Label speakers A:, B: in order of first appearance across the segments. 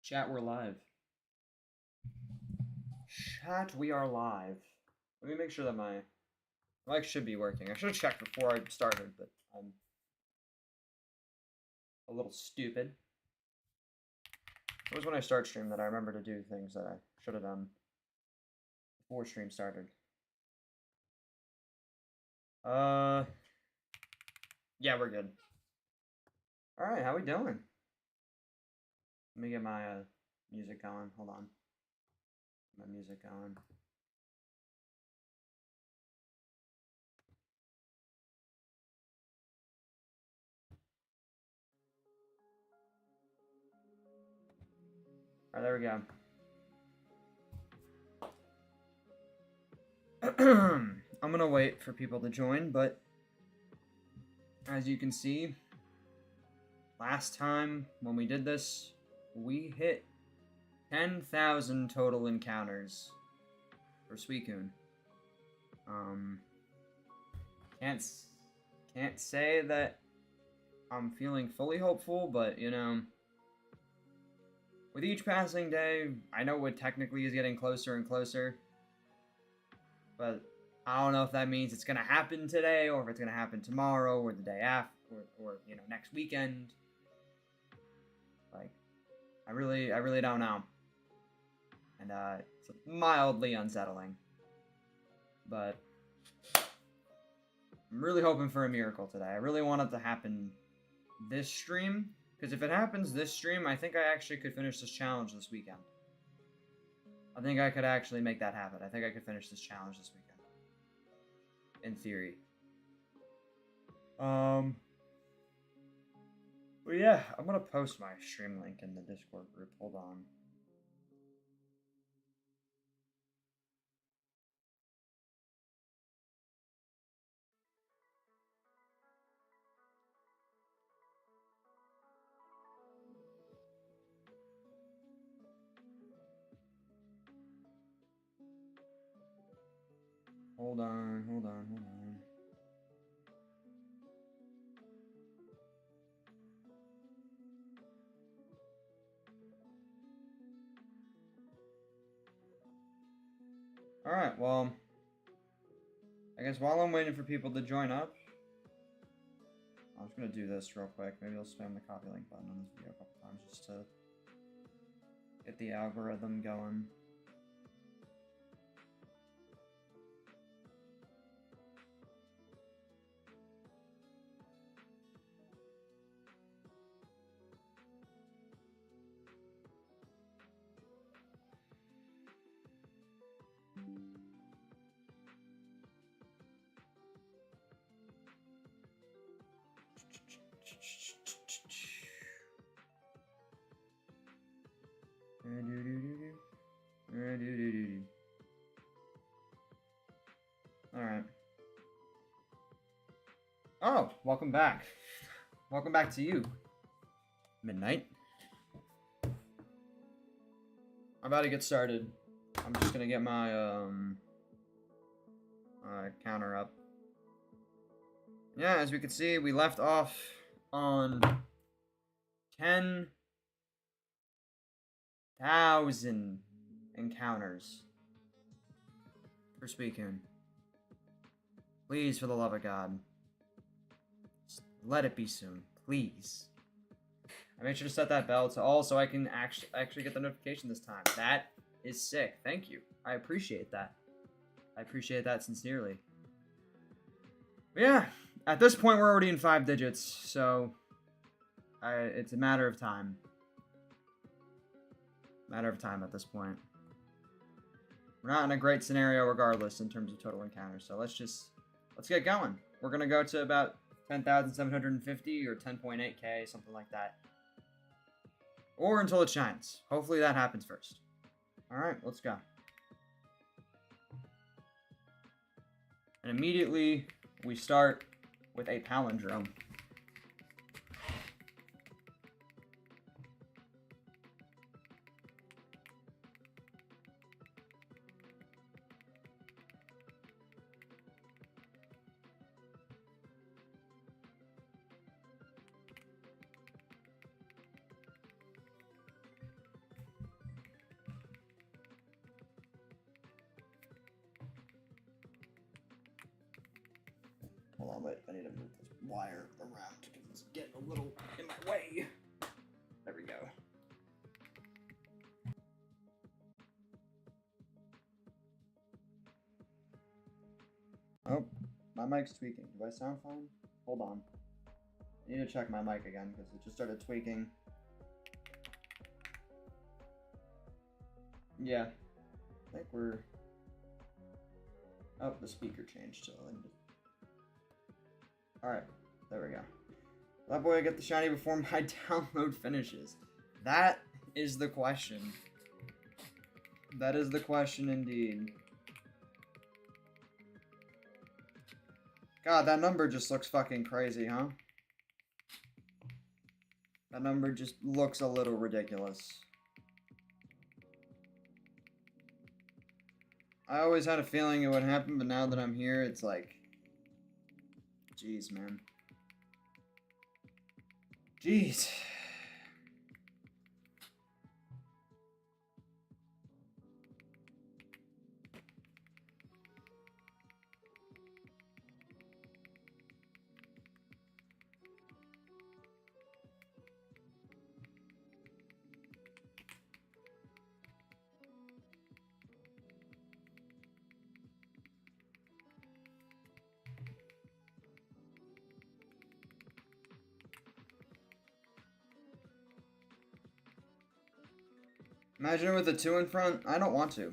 A: Chat, we're live. Chat, we are live. Let me make sure that my mic should be working. I should have checked before I started, but I'm a little stupid. It was when I start stream that I remember to do things that I should have done before stream started. Yeah, we're good. Alright, how we doing? Let me get my music going. Hold on. Get my music going. Alright, there we go. I'm gonna wait for people to join, but as you can see, last time when we did this, we hit 10,000 total encounters for Suicune. Can't say that I'm feeling fully hopeful, but you know, with each passing day, I know it technically is getting closer and closer, but I don't know if that means it's gonna happen today, or if it's gonna happen tomorrow, or the day after, or you know, next weekend. Like, I really don't know, and it's mildly unsettling. But I'm really hoping for a miracle today. I really want it to happen this stream, because if it happens this stream, I think I actually could finish this challenge this weekend. I think I could actually make that happen. I think I could finish this challenge this weekend. In theory. But yeah, I'm gonna post my stream link in the Discord group. Hold on. Hold on. Alright, well, I guess while I'm waiting for people to join up, I'm just gonna do this real quick. Maybe I'll spam the copy link button on this video a couple times just to get the algorithm going. Alright. Oh, welcome back. Welcome back to you. Midnight. I'm about to get started. I'm just gonna get my counter up. Yeah, as we can see, we left off on 10,000 encounters for Suicune. Please, for the love of God, just let it be soon, please. I made sure to set that bell to all so I can actually get the notification this time. That is sick. Thank you. I appreciate that. I appreciate that sincerely. But yeah, at this point we're already in 5 digits, so it's a matter of time. Matter of time at this point. We're not in a great scenario regardless in terms of total encounters, so let's get going. We're gonna go to about 10,750 or 10.8k, something like that. Or until it shines. Hopefully that happens first. Alright, let's go. And immediately we start with a palindrome. wait, I need to move this wire around because it's getting a little in my way. There we go. Oh, my mic's tweaking. Do I sound fine? Hold on. I need to check my mic again because it just started tweaking. Yeah. I think we're... Oh, the speaker changed, so I need to... Alright, there we go. Thatboyed, get the shiny before my download finishes. That is the question. That is the question indeed. God, that number just looks fucking crazy, huh? That number just looks a little ridiculous. I always had a feeling it would happen, but now that I'm here, it's like... Jeez, man. Jeez. Imagine it with a 2 in front? I don't want to.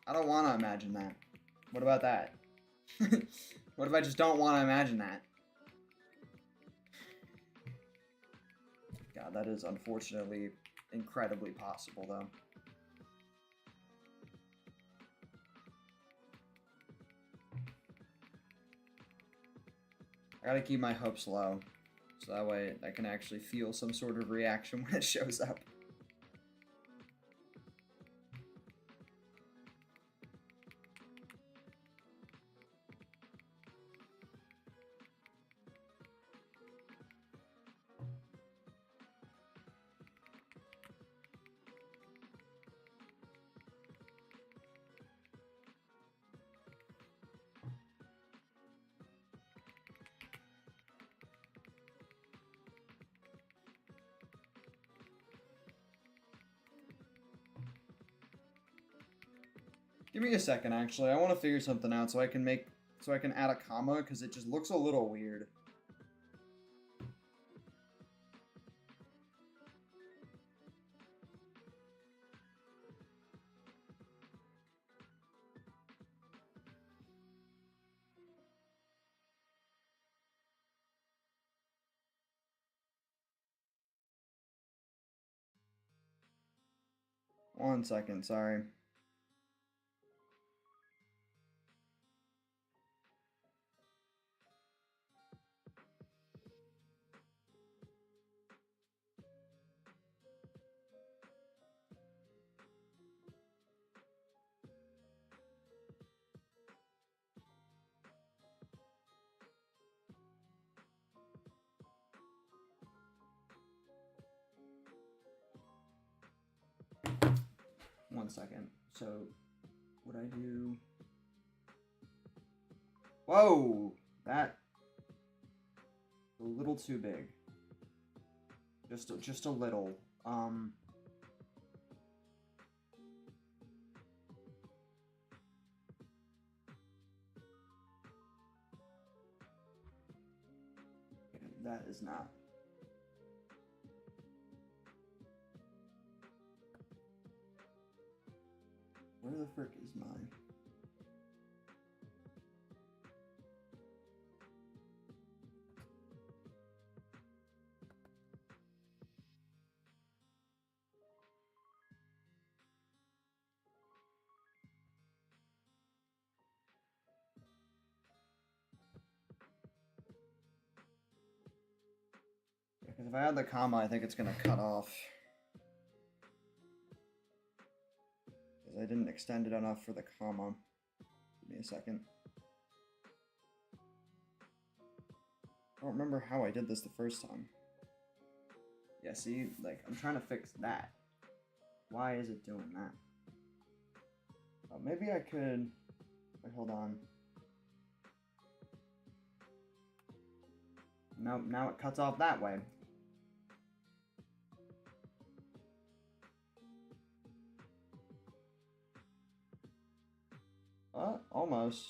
A: I don't want to imagine that. What about that? What if I just don't want to imagine that? God, that is unfortunately incredibly possible, though. I gotta keep my hopes low, so that way I can actually feel some sort of reaction when it shows up. Give me a second, actually. I want to figure something out so I can add a comma, because it just looks a little weird. One second, sorry. One second. So, what I do... Whoa! That... a little too big. Just a little. That is not. Where the frick is mine? Because if I add the comma, I think it's gonna cut off. Because I didn't extend it enough for the comma. Give me a second. I don't remember how I did this the first time. Yeah, see, like, I'm trying to fix that. Why is it doing that? Oh, maybe I could... Wait, hold on. Nope, now it cuts off that way. Almost.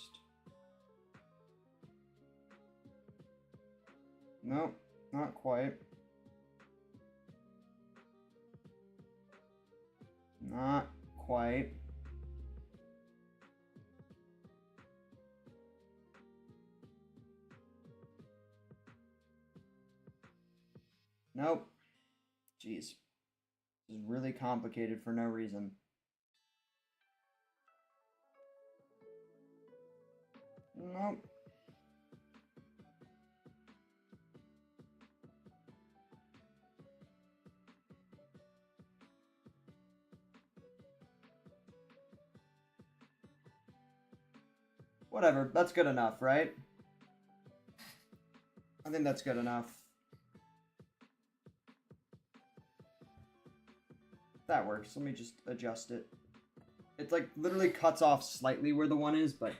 A: Nope, not quite. Not quite. Nope. Jeez. This is really complicated for no reason. Nope. Whatever, that's good enough, right? I think that's good enough. That works. Let me just adjust it. It like literally cuts off slightly where the one is, but...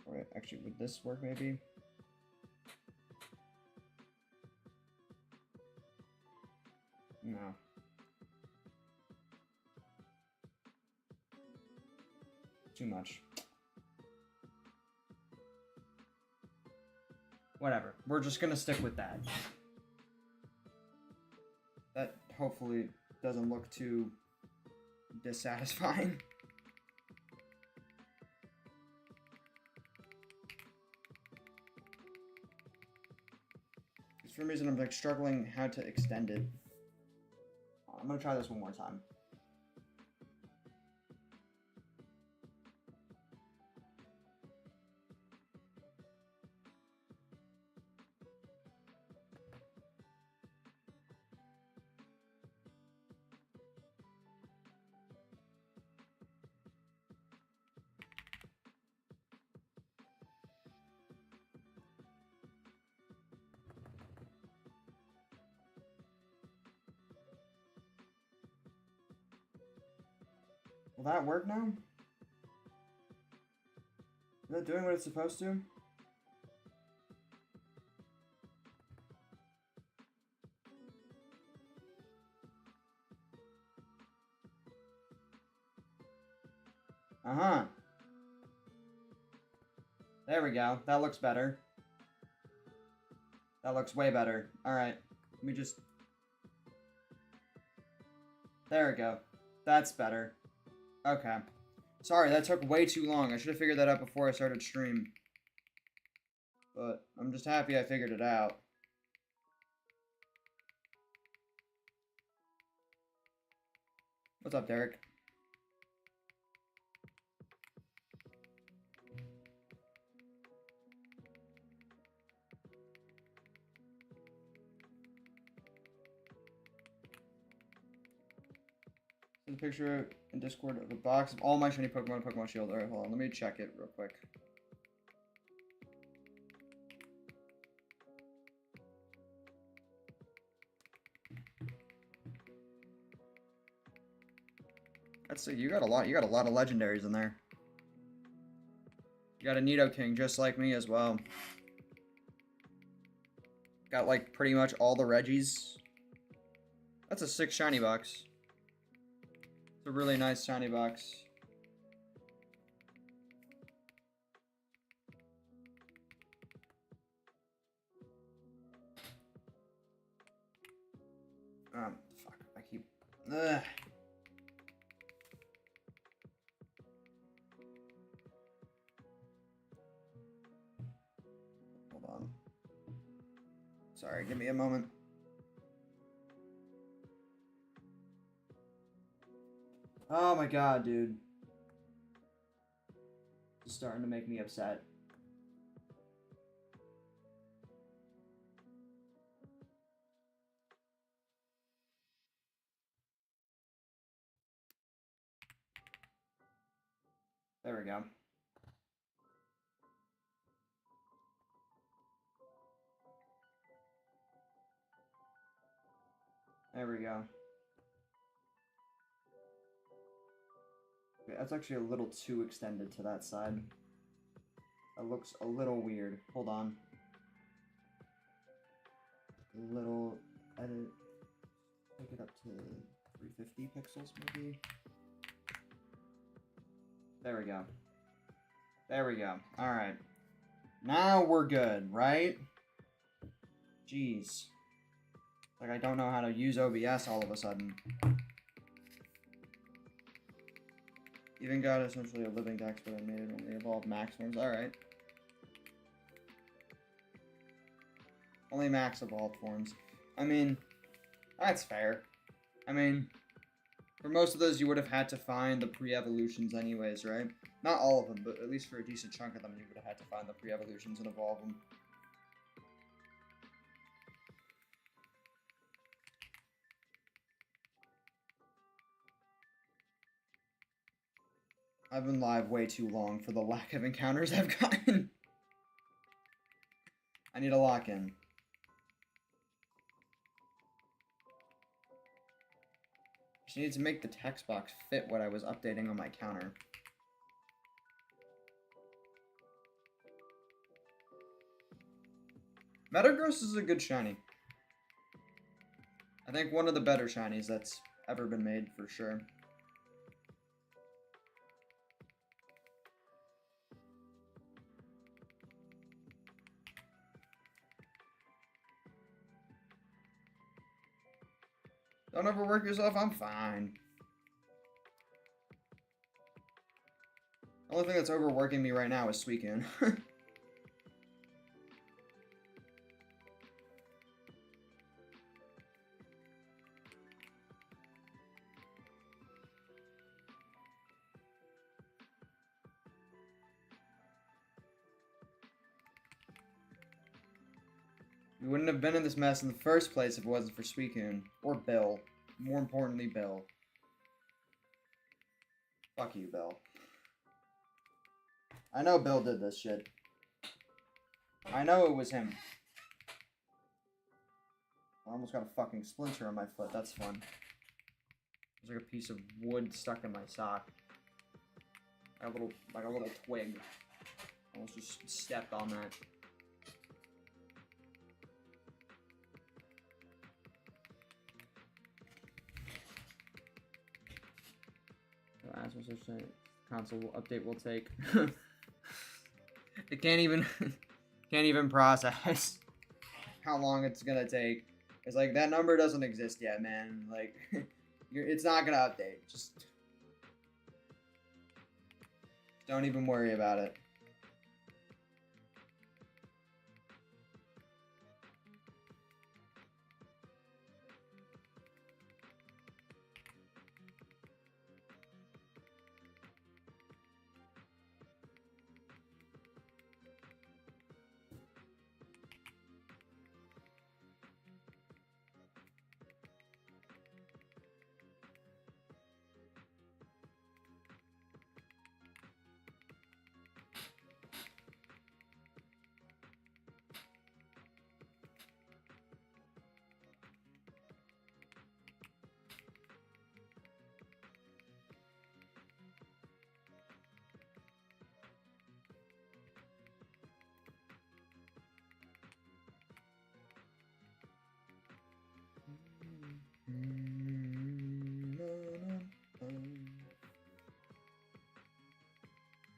A: Wait, actually, would this work maybe? No. Too much. Whatever. We're just gonna stick with that. That hopefully doesn't look too dissatisfying. For some reason I'm like struggling how to extend it. I'm gonna try this one more time. Will that work now? Is that doing what it's supposed to? Uh-huh. There we go. That looks better. That looks way better. Alright. Let me just... There we go. That's better. Okay. Sorry, that took way too long. I should have figured that out before I started stream. But I'm just happy I figured it out. What's up, Derek? A picture in Discord of a box of all my shiny Pokemon Shield. Alright, hold on. Let me check it real quick. That's it. You got a lot of legendaries in there. You got a Nidoking just like me as well. Got like pretty much all the Reggies. That's a 6 shiny box. It's a really nice shiny box. Fuck. I keep... Ugh. Hold on. Sorry, give me a moment. Oh my god, dude. It's starting to make me upset. There we go. There we go. Okay, that's actually a little too extended to that side. That looks a little weird. Hold on. a little edit. Take it up to 350 pixels, maybe. There we go. There we go. Alright. Now we're good, right? Jeez. Like, I don't know how to use OBS all of a sudden. Even got essentially a living text, but I made it only evolve max forms. Alright. Only max evolved forms. I mean, that's fair. I mean, for most of those, you would have had to find the pre-evolutions anyways, right? Not all of them, but at least for a decent chunk of them, you would have had to find the pre-evolutions and evolve them. I've been live way too long for the lack of encounters I've gotten. I need a lock-in. Just needed to make the text box fit what I was updating on my counter. Metagross is a good shiny. I think one of the better shinies that's ever been made, for sure. Don't overwork yourself, I'm fine. The only thing that's overworking me right now is Suicune. We wouldn't have been in this mess in the first place if it wasn't for Suicune. Or Bill. More importantly, Bill. Fuck you, Bill. I know Bill did this shit. I know it was him. I almost got a fucking splinter on my foot. That's fun. There's like a piece of wood stuck in my sock. Like a little twig. Almost just stepped on that. As such console update will take. It can't even process how long it's gonna take. It's like that number doesn't exist yet, man. Like it's not gonna update. Just don't even worry about it.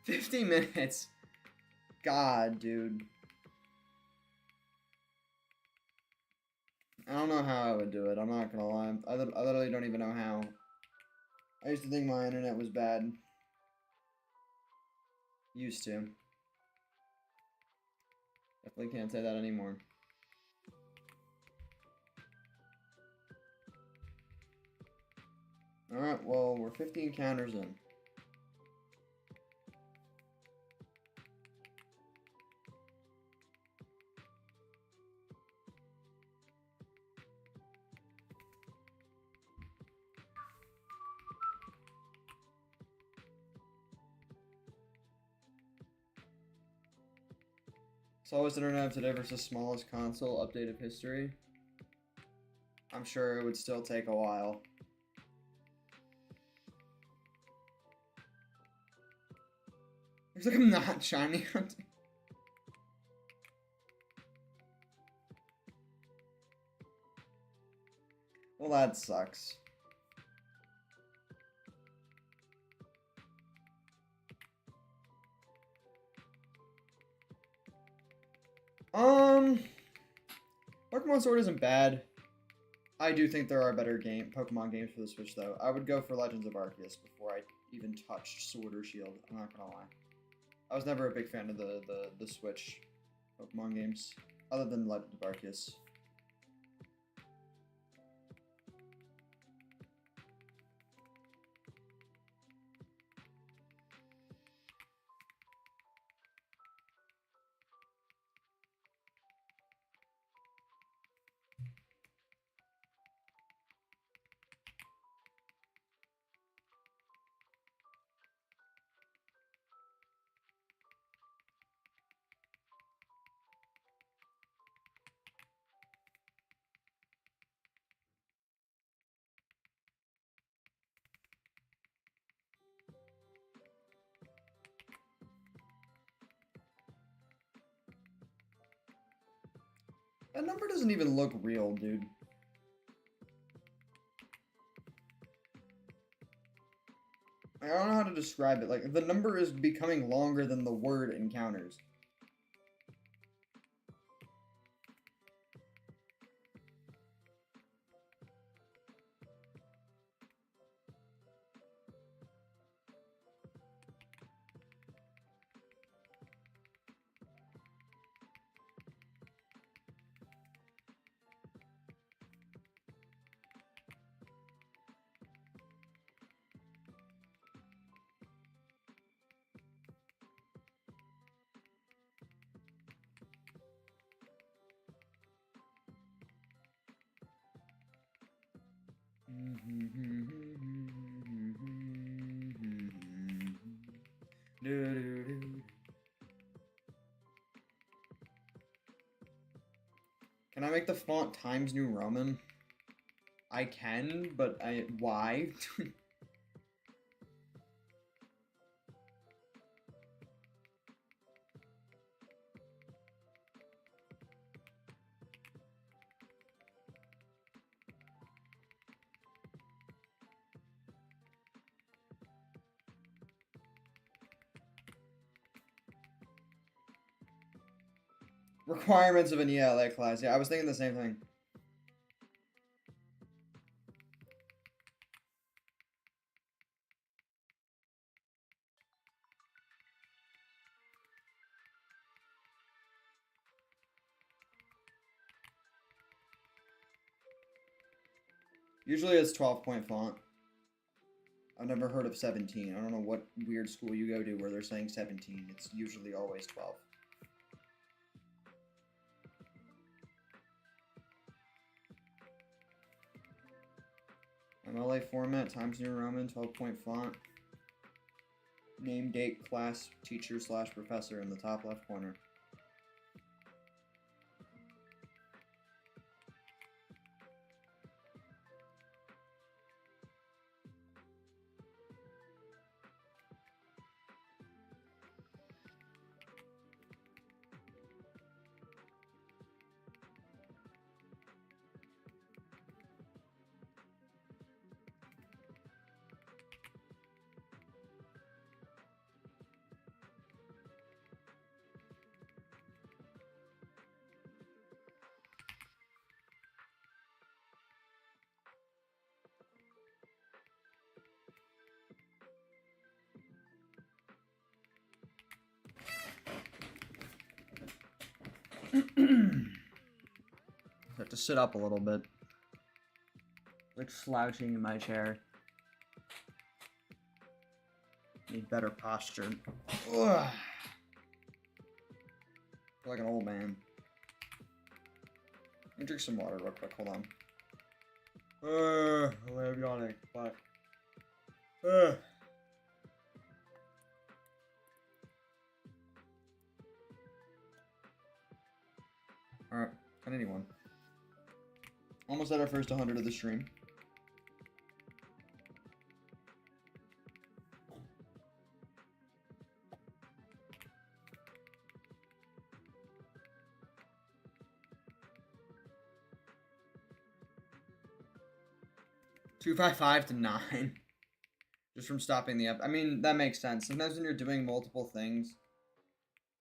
A: $50 minutes. God, dude. I don't know how I would do it. I'm not gonna lie. I literally don't even know how. I used to think my internet was bad. Used to. Definitely can't say that anymore. Alright, well, we're 15 counters in. Slowest internet of today versus smallest console update of history. I'm sure it would still take a while. Looks like I'm not shiny hunting. Well, that sucks. Pokemon Sword isn't bad. I do think there are better Pokemon games for the Switch, though. I would go for Legends of Arceus before I even touched Sword or Shield. I'm not gonna lie. I was never a big fan of the Switch Pokemon games, other than Legends of Arceus. That number doesn't even look real, dude. I don't know how to describe it. Like, the number is becoming longer than the word encounters. Can I make the font Times New Roman? I can, but why? Requirements of an ELA class. Yeah, I was thinking the same thing. Usually it's 12-point font. I've never heard of 17. I don't know what weird school you go to where they're saying 17. It's usually always 12. MLA format, Times New Roman, 12-point font. Name, date, class, teacher / professor in the top left corner. I have to sit up a little bit. Like slouching in my chair. Need better posture. Ugh. I feel like an old man. Let me drink some water real quick. Hold on. I'm yawning. Fuck. Alright, I need one. Almost at our first 100 of the stream. 255 to 9. Just from stopping the I mean, that makes sense. Sometimes when you're doing multiple things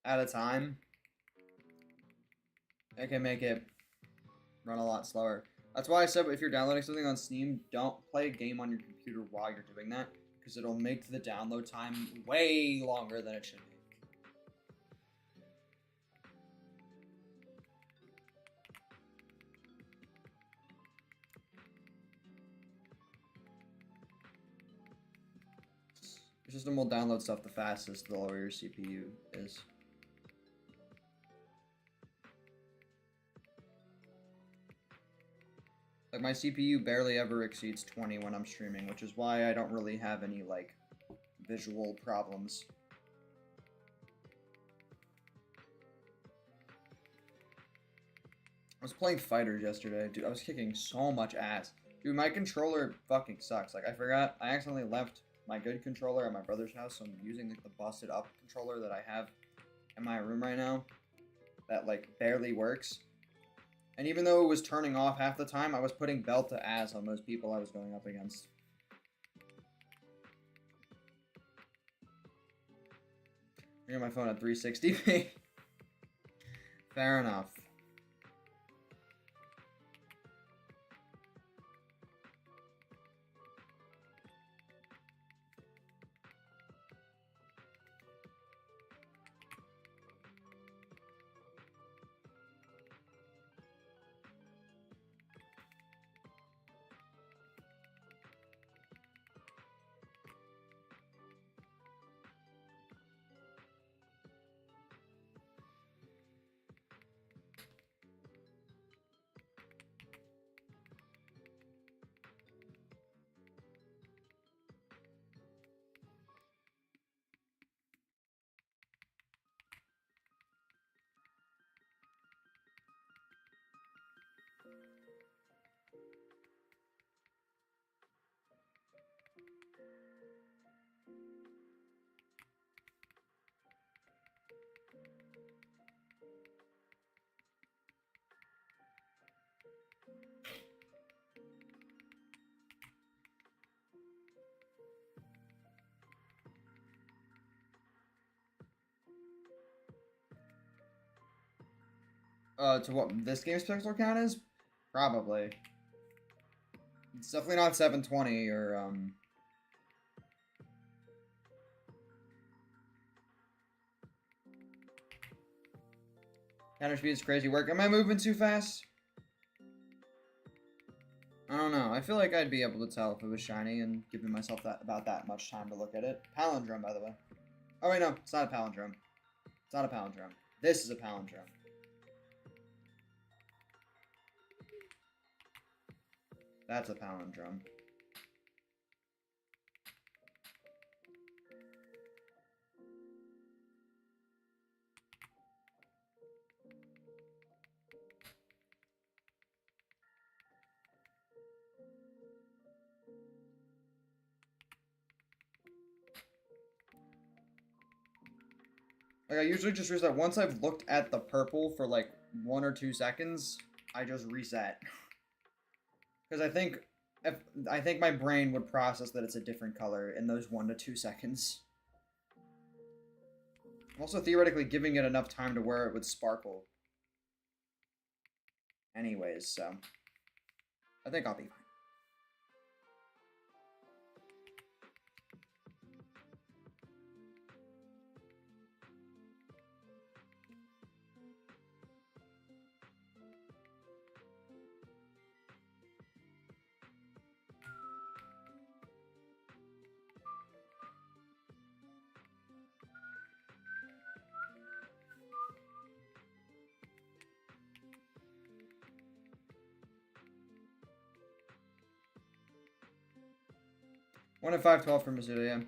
A: at a time, it can make it run a lot slower. That's why I said if you're downloading something on Steam, don't play a game on your computer while you're doing that, because it'll make the download time way longer than it should be. Your system will download stuff the fastest the lower your CPU is. Like, my CPU barely ever exceeds 20 when I'm streaming, which is why I don't really have any, like, visual problems. I was playing fighters yesterday, dude. I was kicking so much ass. Dude, my controller fucking sucks. Like, I accidentally left my good controller at my brother's house, so I'm using, like, the busted up controller that I have in my room right now that, like, barely works. And even though it was turning off half the time, I was putting belt to ass on those people I was going up against. I got my phone at 360p. Fair enough. To what this game's pixel count is? Probably. It's definitely not 720 or, Counter speed is crazy work. Am I moving too fast? I don't know. I feel like I'd be able to tell if it was shiny and giving myself about that much time to look at it. Palindrome, by the way. Oh, wait, no. It's not a palindrome. It's not a palindrome. This is a palindrome. That's a palindrome. Like, I usually just use that once I've looked at the purple for, like, 1 or 2 seconds, I just reset. Because I think my brain would process that it's a different color in those 1 to 2 seconds. I'm also theoretically giving it enough time to where it would sparkle. Anyways, so I think I'll be fine. One in 512 for Mizuta, yeah.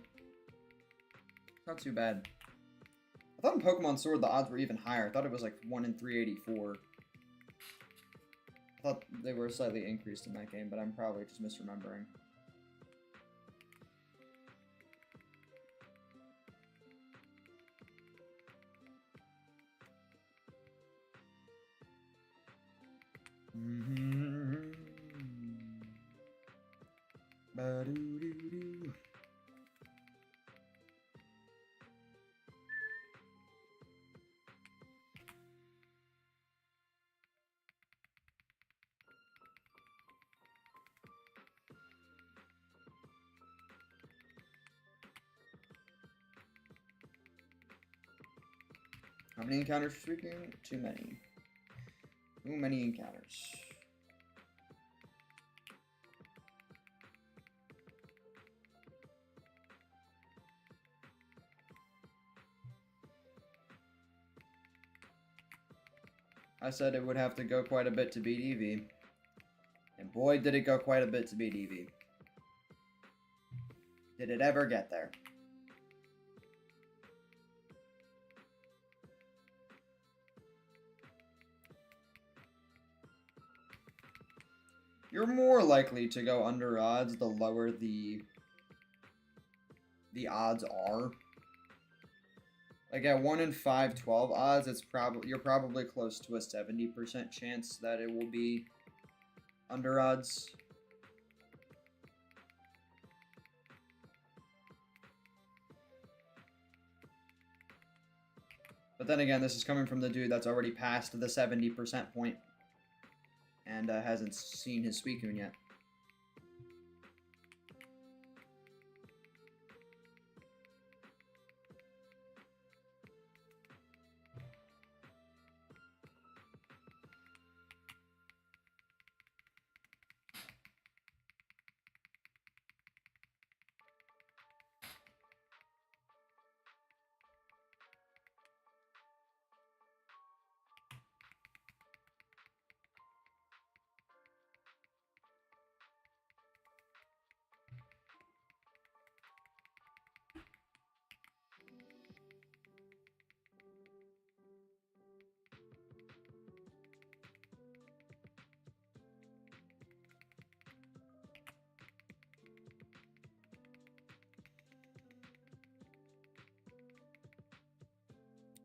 A: Not too bad. I thought in Pokemon Sword the odds were even higher. I thought it was like 1 in 384. I thought they were slightly increased in that game, but I'm probably just misremembering. Ba-doo-doo-doo. How many encounters for speaking? Too many. Too many encounters. I said it would have to go quite a bit to beat Eevee. And boy, did it go quite a bit to beat Eevee. Did it ever get there? You're more likely to go under odds the lower the odds are. Like at 1 in 512 odds, you're probably close to a 70% chance that it will be under odds. But then again, this is coming from the dude that's already passed the 70% point and hasn't seen his Suicune yet.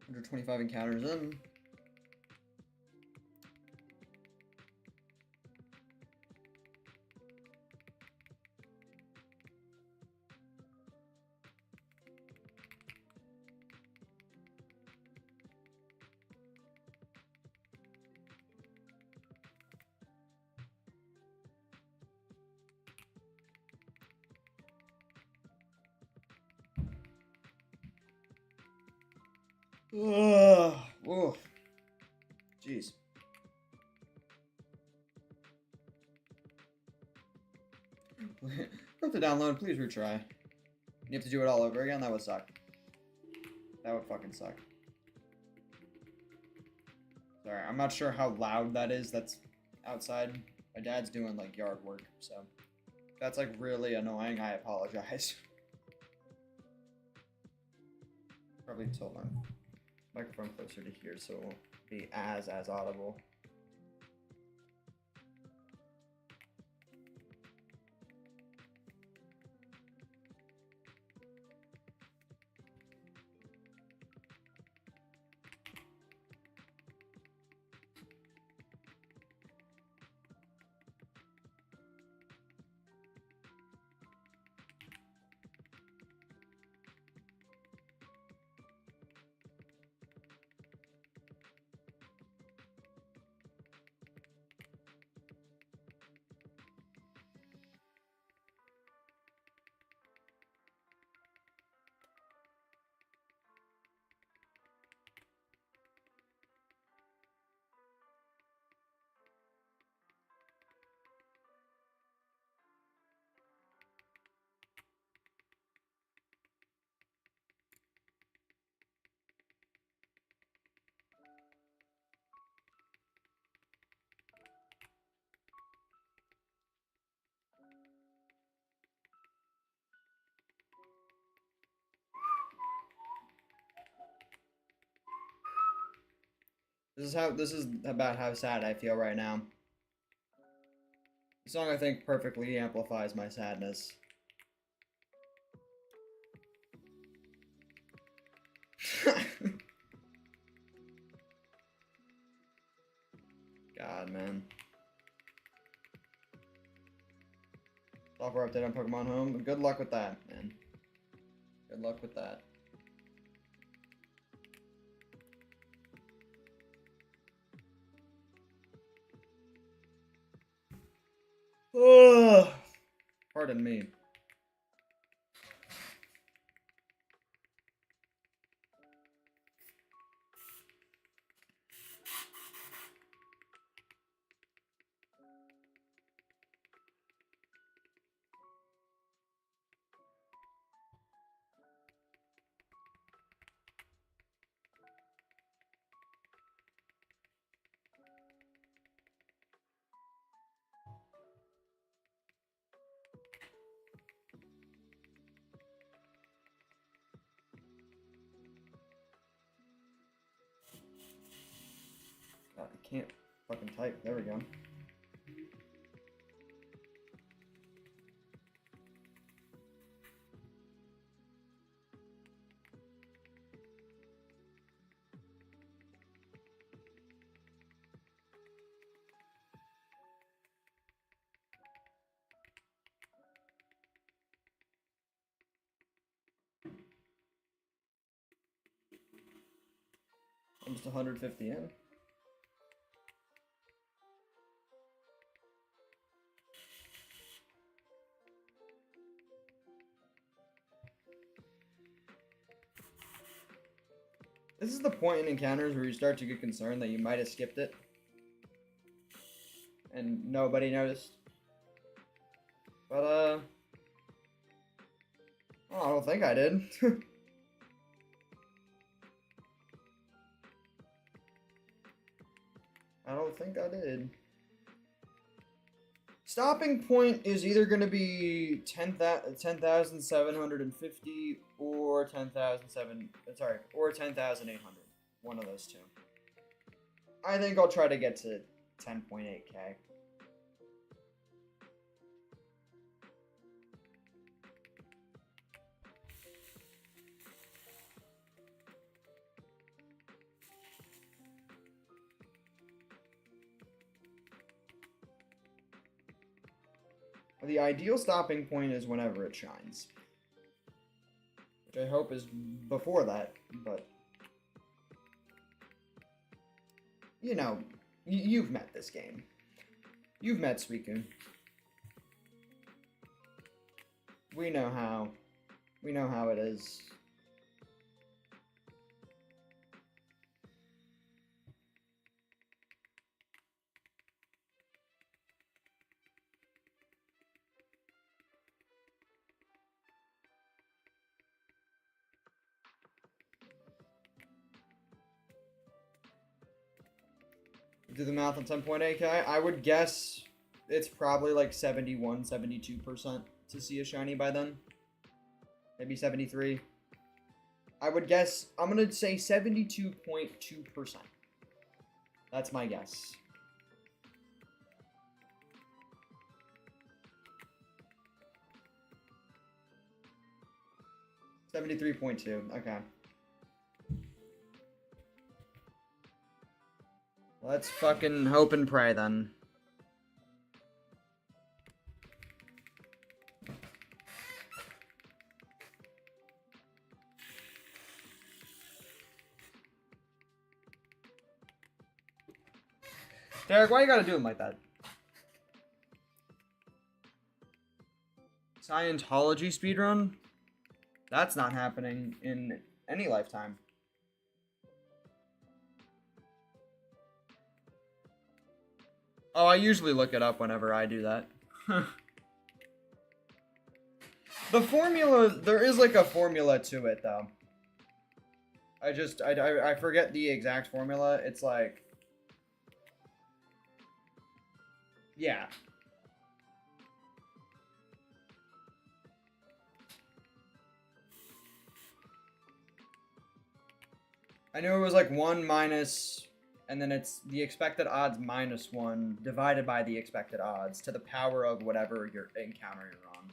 A: Under 25 encounters in. Whoa. Jeez. Have to download, please retry. You have to do it all over again? That would suck. That would fucking suck. Sorry, I'm not sure how loud that is. That's outside. My dad's doing like yard work, so if that's like really annoying, I apologize. Probably tilt my microphone closer to here so it won't be as audible. This is about how sad I feel right now. The song, I think, perfectly amplifies my sadness. God, man. Software update on Pokemon Home. Good luck with that, man. Good luck with that. Ugh. Pardon me. God, I can't fucking type. There we go. Almost 150 in. This is the point in encounters where you start to get concerned that you might have skipped it. And nobody noticed. But, oh, I don't think I did. I don't think I did. Stopping point is either going to be 10,750 or 10,007. Sorry, or 10,800. One of those two. I think I'll try to get to 10.8k. The ideal stopping point is whenever it shines. Which I hope is before that, but... You know, you've met this game. You've met Suicune. We know how. We know how it is. Do the math on 10.8k. I would guess it's probably like 71, 72% to see a shiny by then. Maybe 73. I would guess, I'm going to say 72.2%. That's my guess. $73.2. Okay. Let's fucking hope and pray then. Derek, why you gotta do him like that? Scientology speedrun? That's not happening in any lifetime. Oh, I usually look it up whenever I do that. The formula, there is like a formula to it though. I forget the exact formula. It's like, yeah. I knew it was like 1 minus, and then it's the expected odds minus 1 divided by the expected odds to the power of whatever your encounter you're on.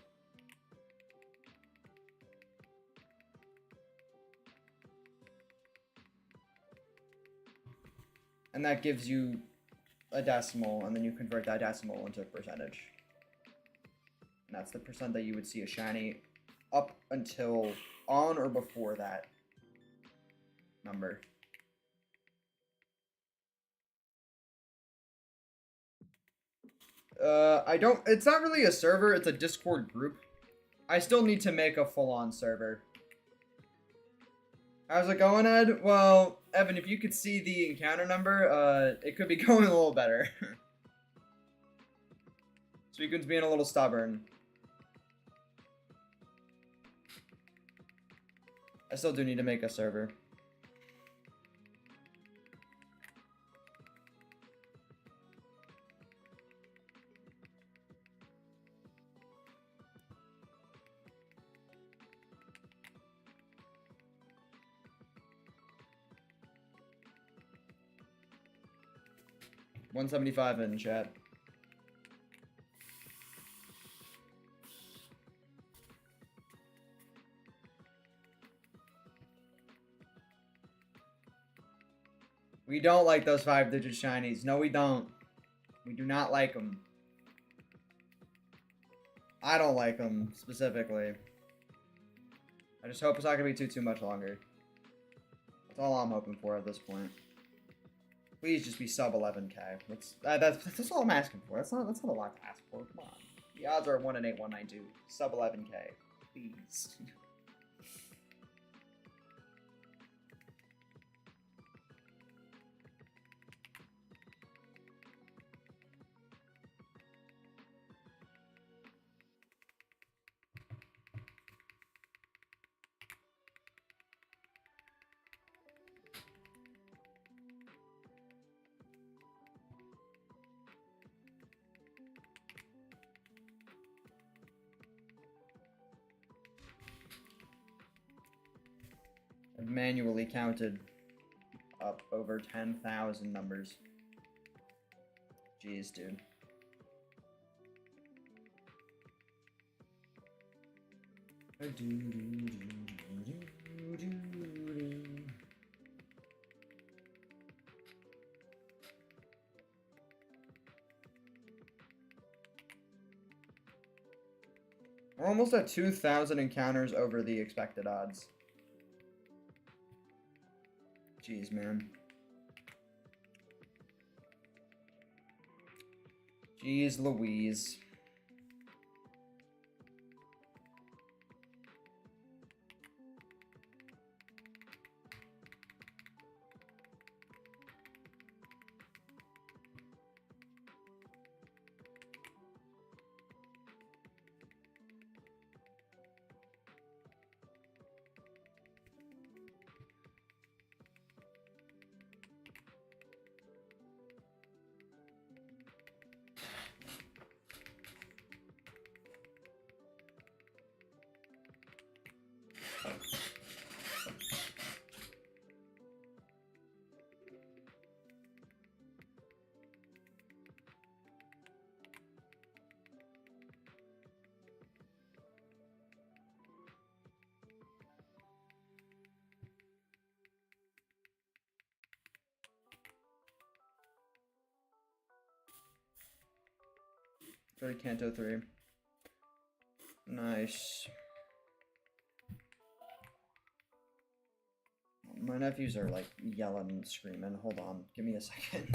A: And that gives you a decimal, and then you convert that decimal into a percentage. And that's the percent that you would see a shiny up until on or before that number. It's not really a server, it's a Discord group. I still need to make a full-on server. How's it going, Ed? Well, Evan, if you could see the encounter number, it could be going a little better. Suikun's being a little stubborn. I still do need to make a server. $175 in chat. We don't like those 5-digit shinies. No, we don't. We do not like them. I don't like them, specifically. I just hope it's not going to be too much longer. That's all I'm hoping for at this point. Please just be sub 11k. That's all I'm asking for. That's not a lot to ask for. Come on. The odds are 1 in 8, 192. Sub 11k. Please. I've manually counted up over 10,000 numbers. Jeez, dude. We're almost at 2,000 encounters over the expected odds. Jeez, man. Jeez Louise. Go to Kanto 3. Nice. My nephews are like yelling and screaming. Hold on, give me a second.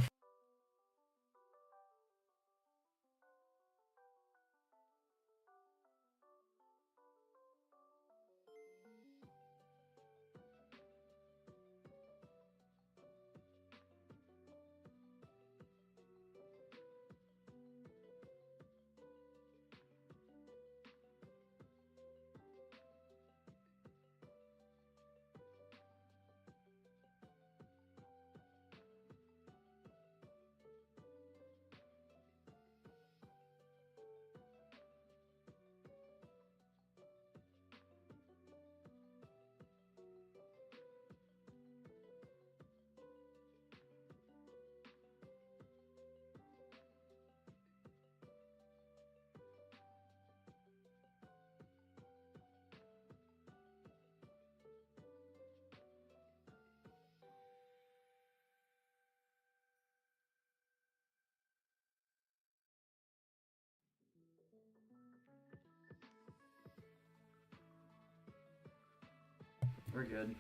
A: We're good.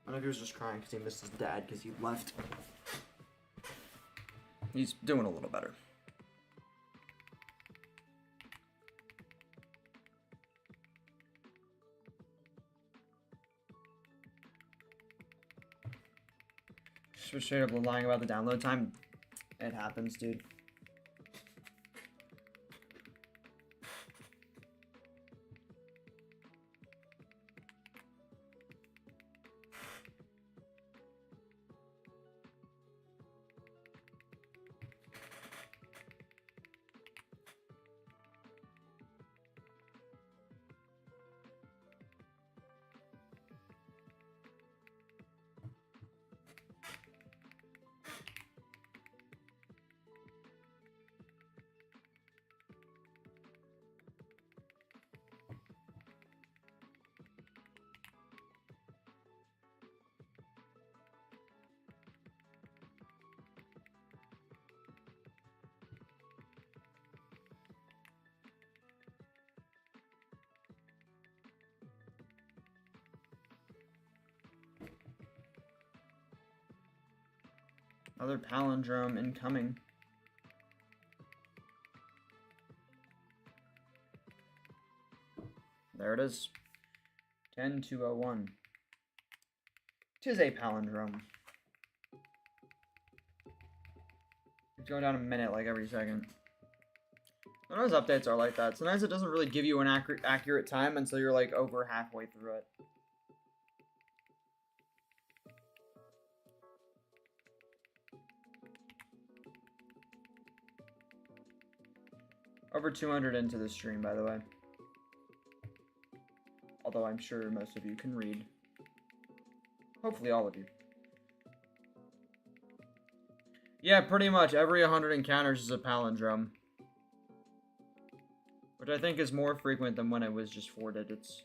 A: I don't know if he was just crying because he missed his dad because he left. He's doing a little better. Just straight up lying about the download time. It happens, dude. Another palindrome incoming. There it is. 10201. Tis a palindrome. It's going down a minute like every second. Sometimes updates are like that. Sometimes it doesn't really give you an accurate time until you're like over halfway through it. Over 200 into the stream, by the way. Although I'm sure most of you can read. Hopefully all of you. Yeah, pretty much every 100 encounters is a palindrome. Which I think is more frequent than when it was just 4 digits.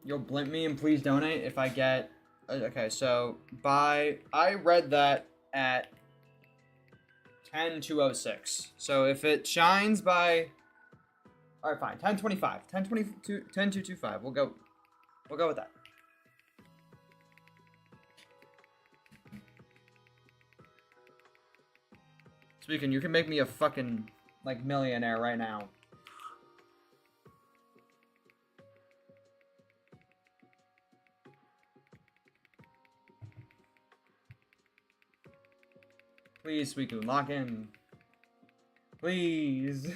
A: You'll blimp me and please donate if I get... Okay, so I read that at 10206. So if it shines by... Alright, fine. 1025. 10225. We'll go with that. Speaking, you can make me a fucking, like, millionaire right now. Please, Suicune, lock in. Please.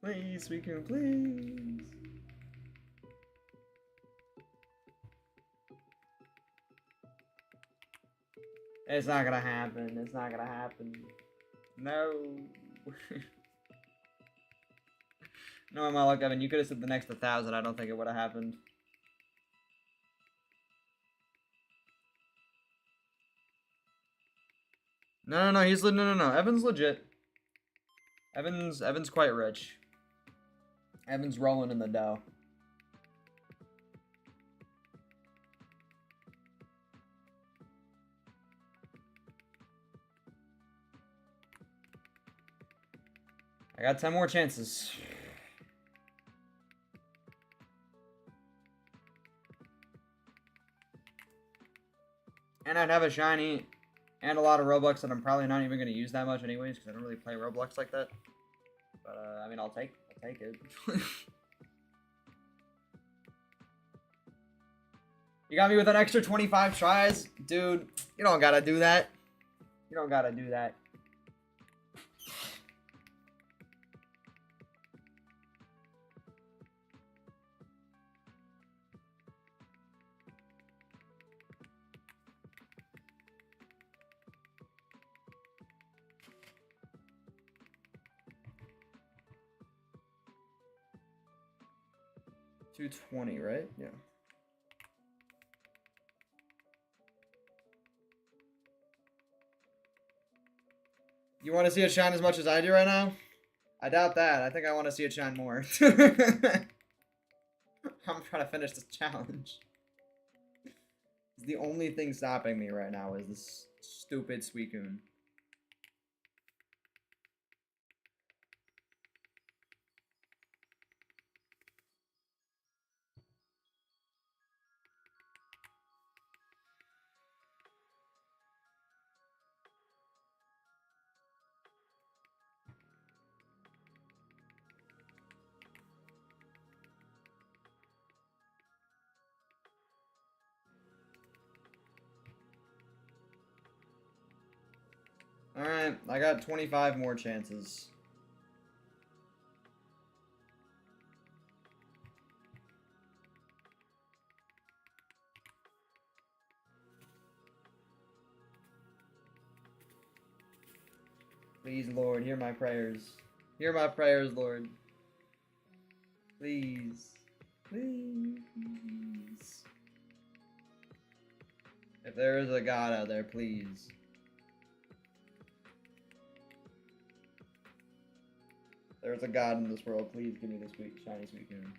A: Please, Suicune, please. It's not gonna happen. It's not gonna happen. No. No, my luck, Evan. You could have said the next 1,000. I don't think it would have happened. No. He's no. Evan's legit. Evan's quite rich. Evan's rolling in the dough. I got 10 more chances. And I'd have a shiny and a lot of Robux that I'm probably not even going to use that much anyways, because I don't really play Roblox like that. But, I mean, I'll take it. You got me with an extra 25 tries? Dude, you don't gotta do that. You don't gotta do that. $220, right? Yeah. You want to see it shine as much as I do right now? I doubt that. I think I want to see it shine more. I'm trying to finish this challenge. The only thing stopping me right now is this stupid Suicune. Alright, I got 25 more chances. Please, Lord, hear my prayers. Hear my prayers, Lord. Please. Please. If there is a God out there, please. If there's a God in this world, please give me this shiny Suicune.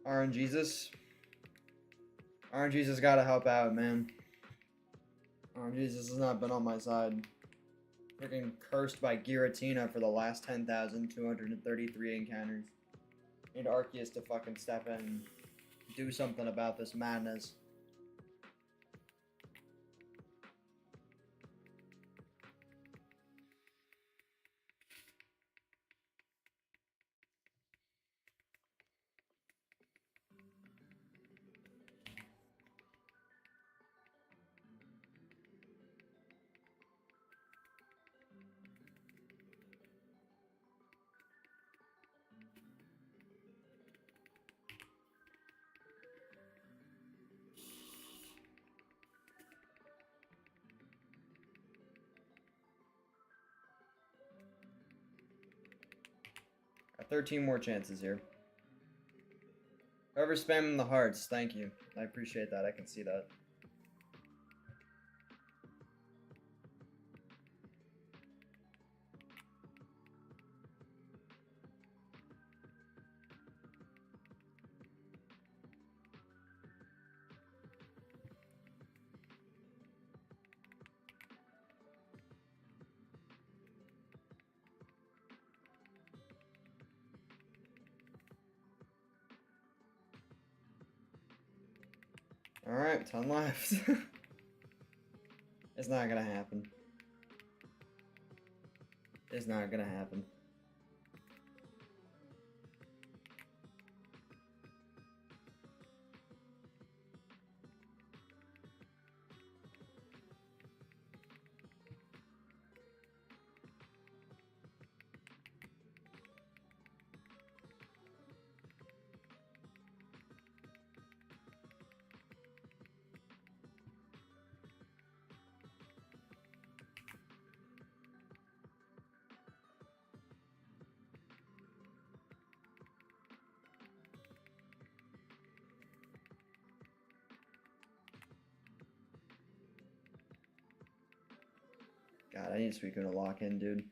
A: RNGesus. RNGesus gotta help out, man. RNGesus has not been on my side. Freaking cursed by Giratina for the last 10,233 encounters. Need Arceus to fucking step in and do something about this madness. Got 13 more chances here. Whoever's spamming the hearts, thank you. I appreciate that. I can see that. Alright, 10 left. It's not gonna happen. It's not gonna happen. God, I need Suicune to lock in, dude.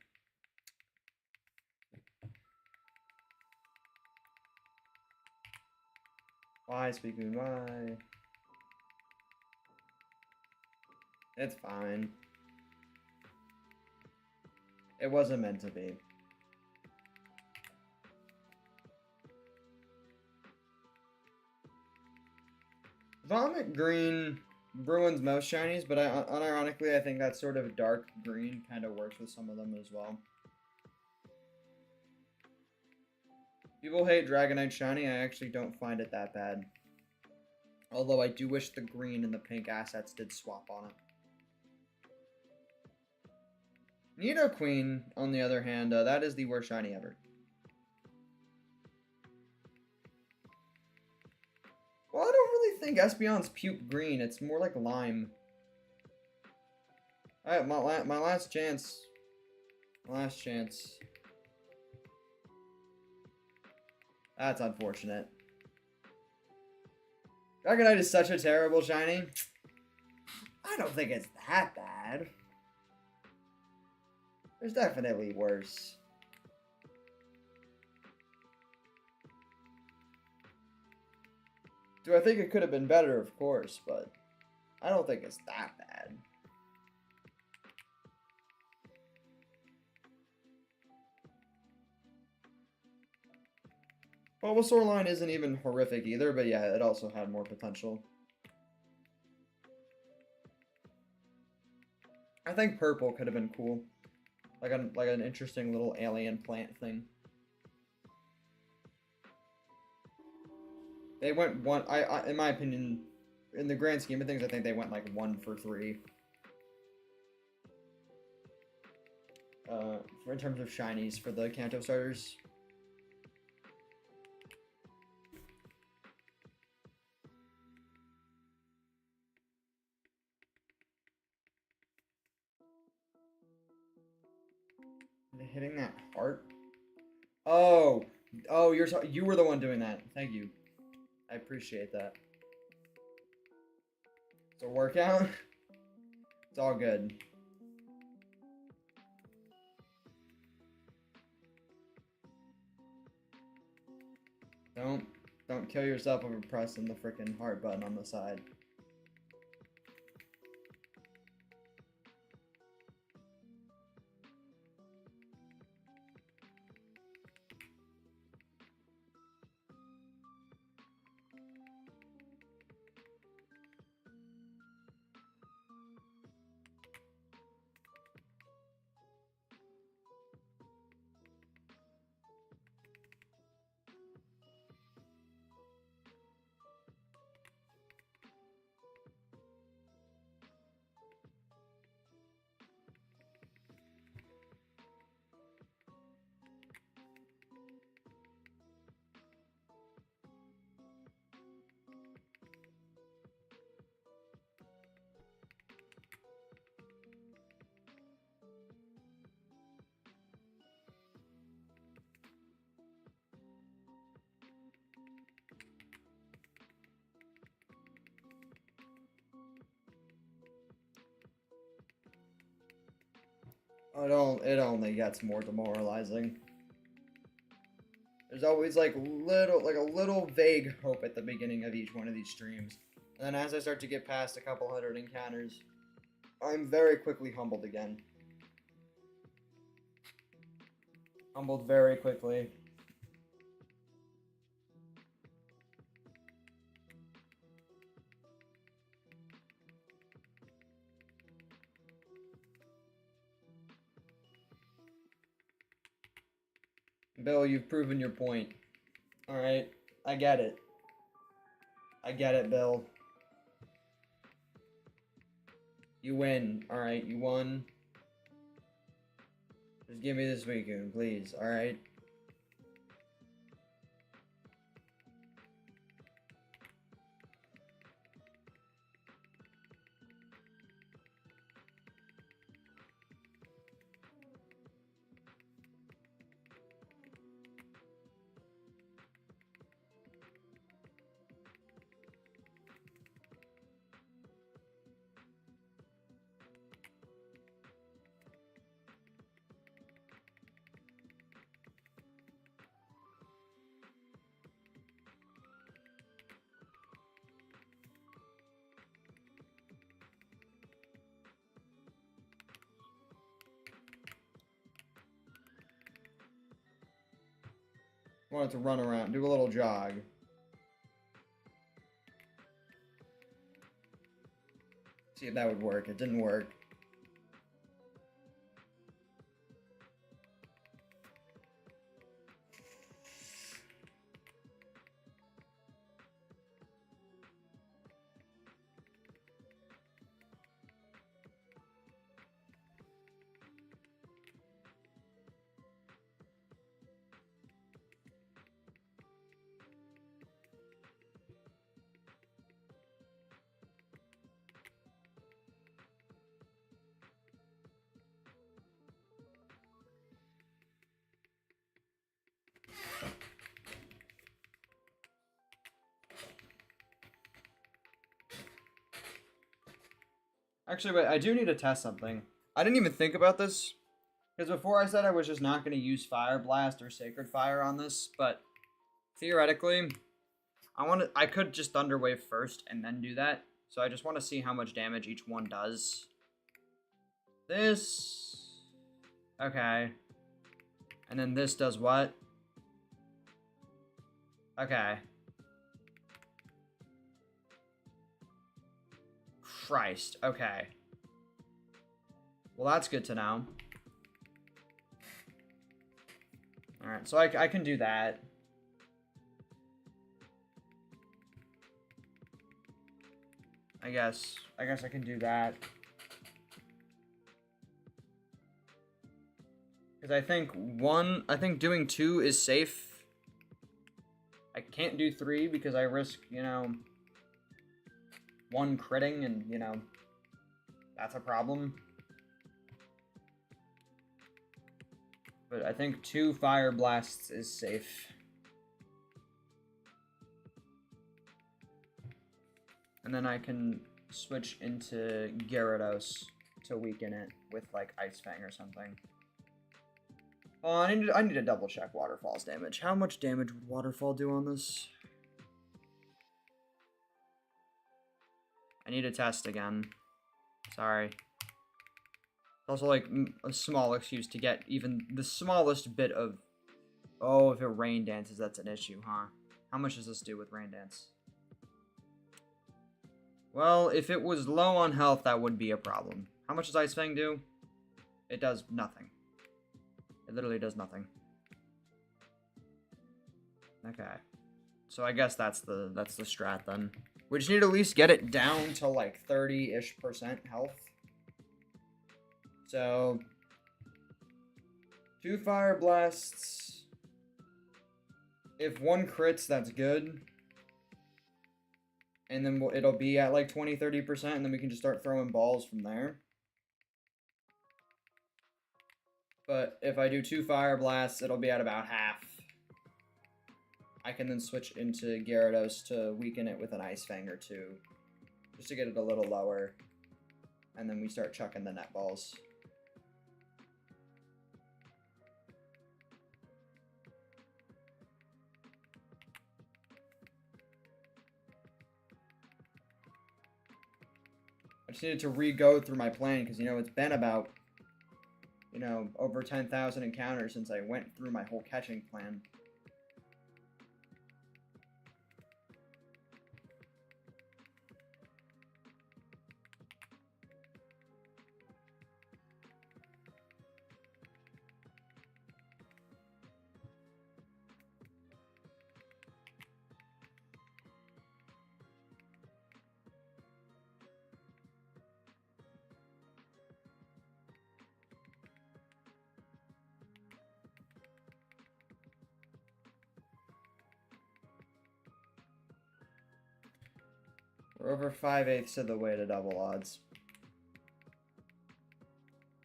A: Why, Suicune? Why? It's fine. It wasn't meant to be. Vomit green ruins most shinies, but unironically, I think that sort of dark green kind of works with some of them as well. People hate Dragonite shiny. I actually don't find it that bad. Although I do wish the green and the pink assets did swap on it. Nidoqueen, on the other hand, that is the worst shiny ever. Well, I don't really think Espeon's puke green. It's more like lime. Alright, my last chance. Last chance. That's unfortunate. Dragonite is such a terrible shiny. I don't think it's that bad. There's definitely worse. Do I think it could have been better? Of course, but I don't think it's that bad. Bulbasaur line isn't even horrific either, but yeah, it also had more potential. I think purple could have been cool. Like an interesting little alien plant thing. They went one. In my opinion, in the grand scheme of things, I think they went like 1 for 3. In terms of shinies for the Kanto starters. Hitting that heart. Oh, you were the one doing that. Thank you. I appreciate that. It's a workout. It's all good. Don't kill yourself over pressing the freaking heart button on the side. It only gets more demoralizing. There's always like a little vague hope at the beginning of each one of these streams. And then as I start to get past a couple hundred encounters, I'm very quickly humbled again. Humbled very quickly. Bill, you've proven your point. Alright, I get it. I get it, Bill. You win. Alright, you won. Just give me this weekend, please. Alright? Wanted to run around, do a little jog. See if that would work. It didn't work. Actually, wait, I do need to test something. I didn't even think about this. Because before I said I was just not going to use Fire Blast or Sacred Fire on this, but theoretically, I could just Thunder Wave first and then do that. So I just want to see how much damage each one does. This... Okay. And then this does what? Okay. Christ. Okay. Well, that's good to know. Alright, so I can do that. I guess I can do that. Because I think doing 2 is safe. I can't do 3 because I risk, you know, 1 critting and, you know, that's a problem. But I think 2 Fire Blasts is safe. And then I can switch into Gyarados to weaken it with, like, Ice Fang or something. Oh, I need to double check Waterfall's damage. How much damage would Waterfall do on this? I need to test again. Sorry. It's also like a small excuse to get even the smallest bit of... Oh, if it Rain Dances, that's an issue, huh? How much does this do with Rain Dance? Well, if it was low on health, that would be a problem. How much does Ice Fang do? It does nothing. It literally does nothing. Okay. So I guess that's the strat then. We just need to at least get it down to like 30-ish% health. So 2 Fire Blasts. If 1 crits, that's good. And then it'll be at like 20-30%, and then we can just start throwing balls from there. But if I do 2 Fire Blasts, it'll be at about half. I can then switch into Gyarados to weaken it with an Ice Fang or 2. Just to get it a little lower. And then we start chucking the net balls. I just needed to re-go through my plan because, you know, it's been about, you know, over 10,000 encounters since I went through my whole catching plan. We're over 5/8 of the way to double odds.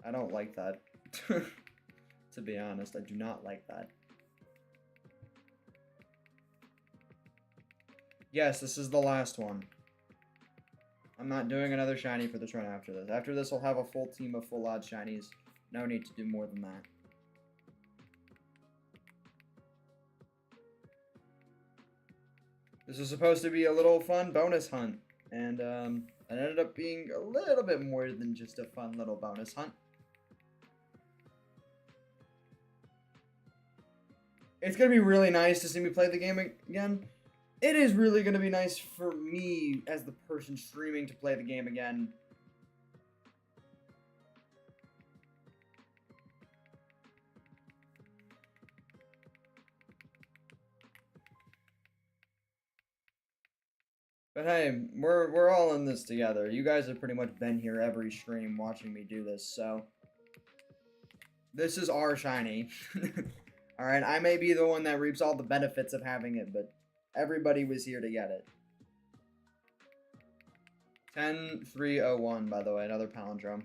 A: I don't like that. To be honest, I do not like that. Yes, this is the last one. I'm not doing another shiny for this run after this. After this, I'll have a full team of full odds shinies. No need to do more than that. This was supposed to be a little fun bonus hunt, and it ended up being a little bit more than just a fun little bonus hunt. It's going to be really nice to see me play the game again. It is really going to be nice for me as the person streaming to play the game again. But hey, we're all in this together. You guys have pretty much been here every stream watching me do this, so this is our shiny. Alright, I may be the one that reaps all the benefits of having it, but everybody was here to get it. 10301, by the way, another palindrome.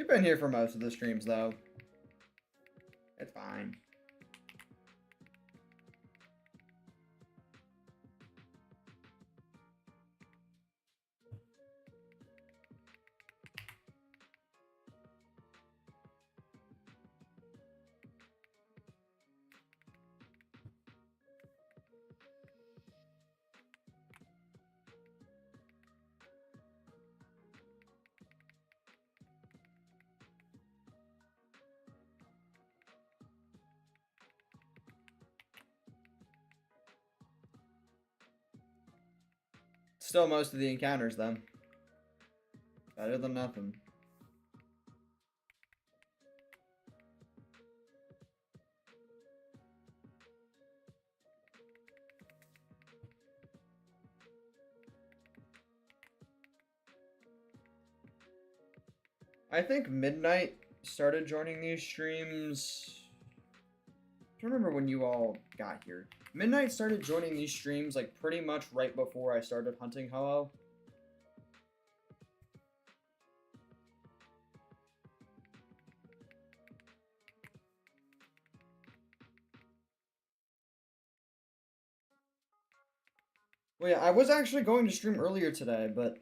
A: You've been here for most of the streams, though. It's fine. Still most of the encounters, though. Better than nothing. I think Midnight started joining these streams. I don't remember when you all got here. Midnight started joining these streams like pretty much right before I started hunting Ho-Oh. Well, yeah, I was actually going to stream earlier today, but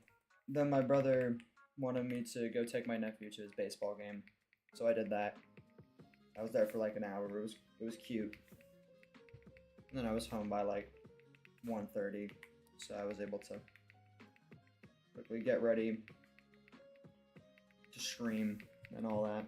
A: then my brother wanted me to go take my nephew to his baseball game, so I did that. I was there for like an hour. It was cute. And then I was home by like 1:30, so I was able to quickly get ready to stream and all that.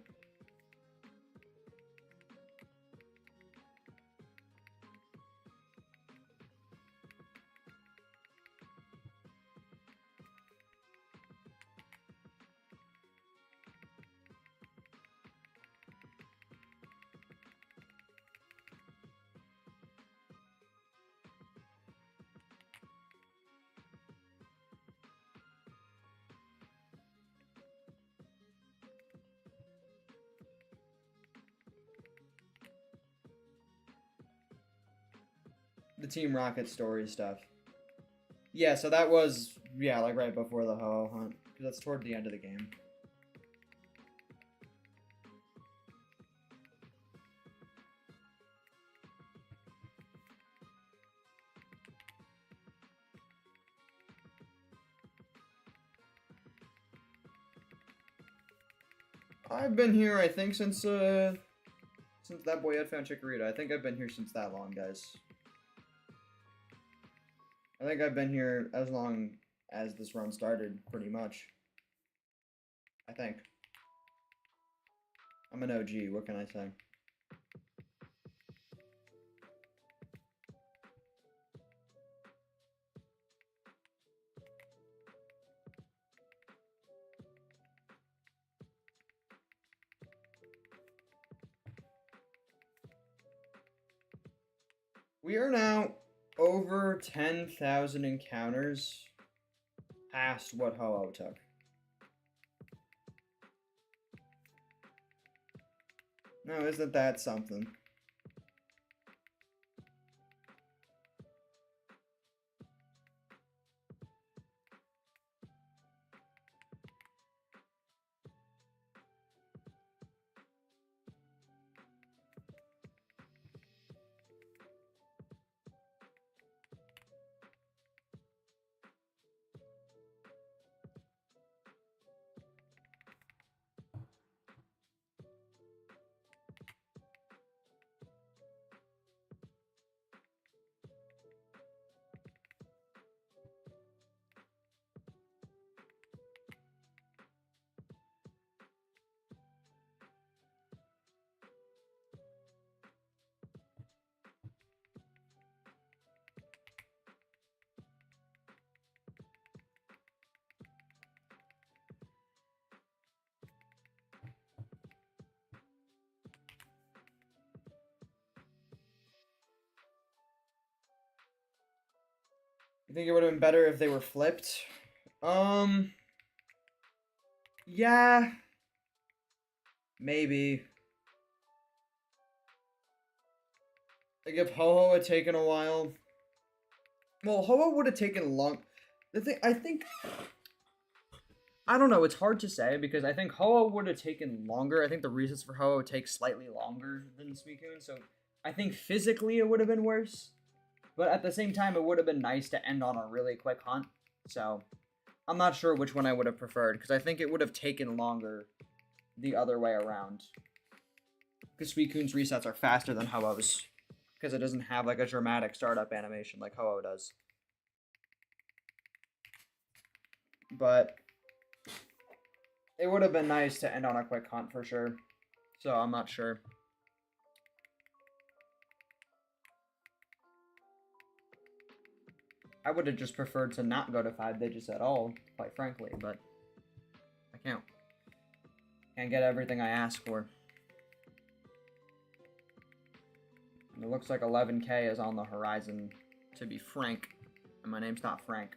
A: The Team Rocket story stuff. Yeah, so that was, yeah, like right before the Ho-Oh hunt, because that's toward the end of the game. I've been here, I think, since Thatboyed found Chikorita. I think I've been here since that long, guys. I think I've been here as long as this run started, pretty much. I think. I'm an OG, what can I say? We are now over 10,000 encounters past what Ho-Oh took. No, isn't that something? You think it would have been better if they were flipped? Yeah. Maybe. Like if Ho-Oh had taken a while. Well, Ho-Oh would have taken long. The thing, I think I don't know. It's hard to say because I think Ho-Oh would have taken longer. I think the reasons for Ho-Oh take slightly longer than Suicune. So I think physically it would have been worse. But at the same time, it would have been nice to end on a really quick hunt. So I'm not sure which one I would have preferred because I think it would have taken longer the other way around. Because Suicune's resets are faster than Ho-Oh's. Because it doesn't have like a dramatic startup animation like Ho-Oh does. But it would have been nice to end on a quick hunt for sure. So I'm not sure. I would have just preferred to not go to 5 digits at all, quite frankly, but I can't get everything I ask for. And it looks like 11K is on the horizon, to be frank, and my name's not Frank.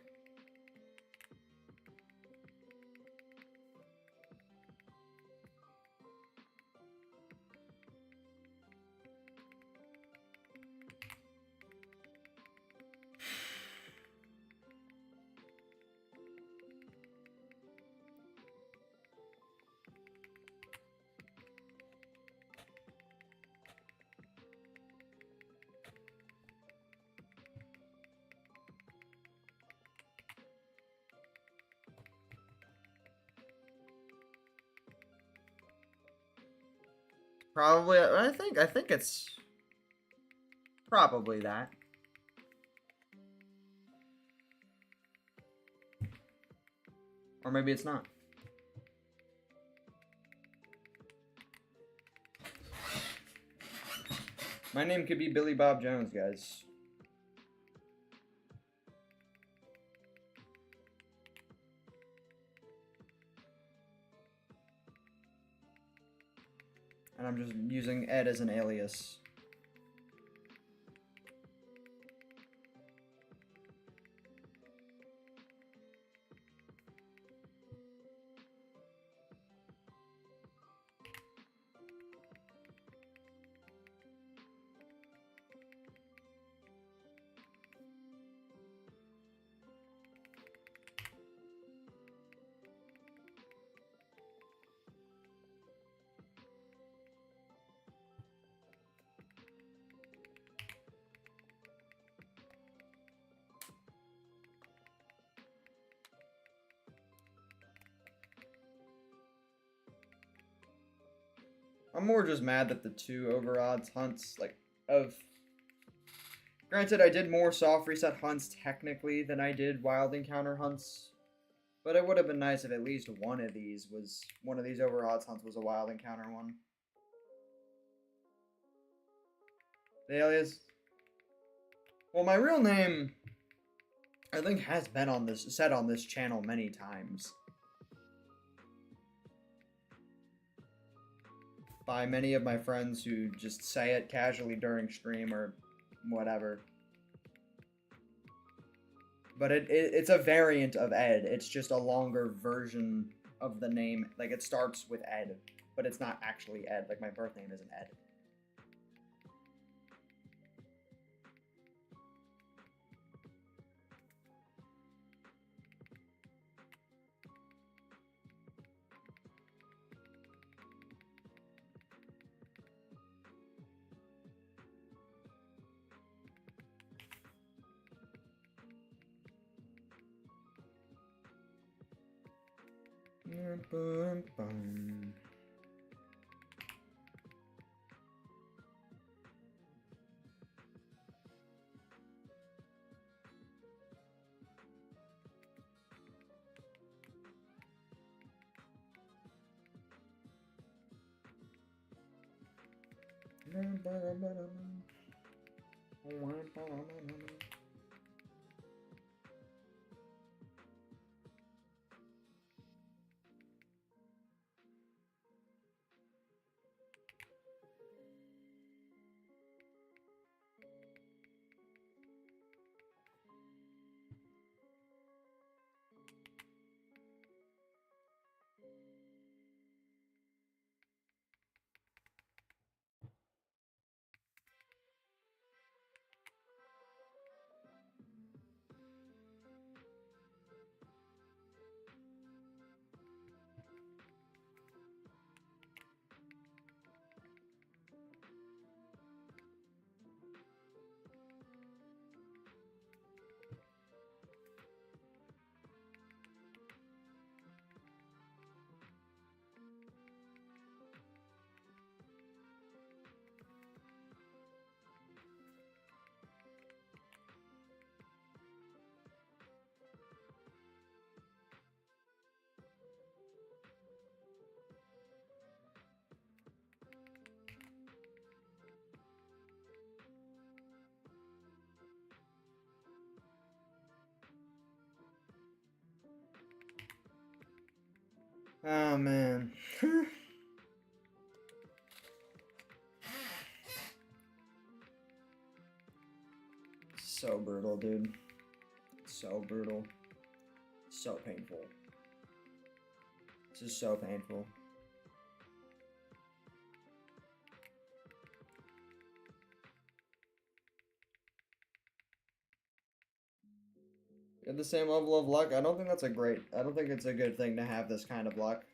A: Probably, I think it's probably that. Or maybe it's not. My name could be Billy Bob Jones, guys. And I'm just using Ed as an alias. I'm more just mad that the 2 overodds hunts, like, of... Granted, I did more soft reset hunts technically than I did wild encounter hunts. But it would have been nice if at least one of these overodds hunts was a wild encounter one. The alias... Well, my real name, I think, has been said on this channel many times. By many of my friends who just say it casually during stream or whatever. But it's a variant of Ed. It's just a longer version of the name. Like, it starts with Ed, but it's not actually Ed. Like, my birth name isn't Ed. Oh, man. So brutal, dude. So brutal. So painful. This is so painful. You have the same level of luck? I don't think that's a great... I don't think it's a good thing to have this kind of luck.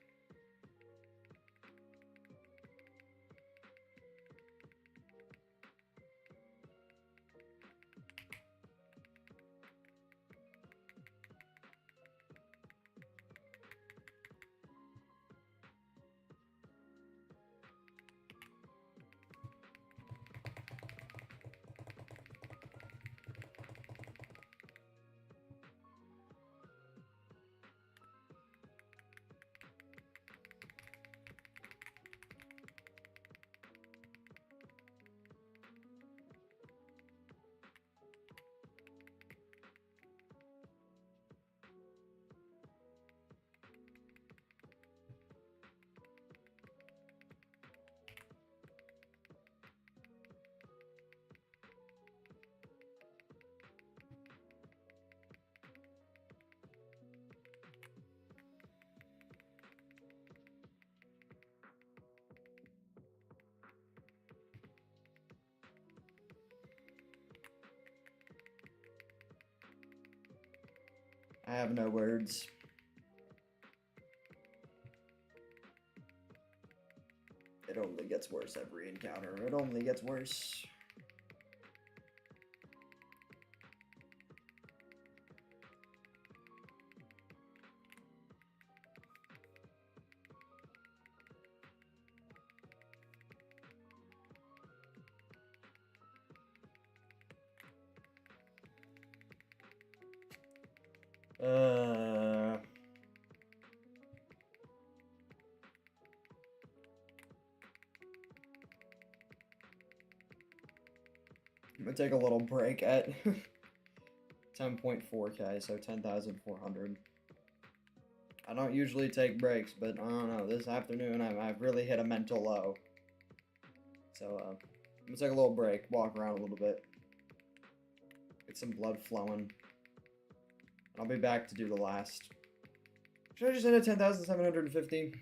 A: I have no words. It only gets worse every encounter. It only gets worse. I'm gonna take a little break at 10.4k, so 10,400. I don't usually take breaks, but I don't know, this afternoon I've really hit a mental low. So, I'm gonna take a little break, walk around a little bit, get some blood flowing. I'll be back to do the last. Should I just hit a 10,750?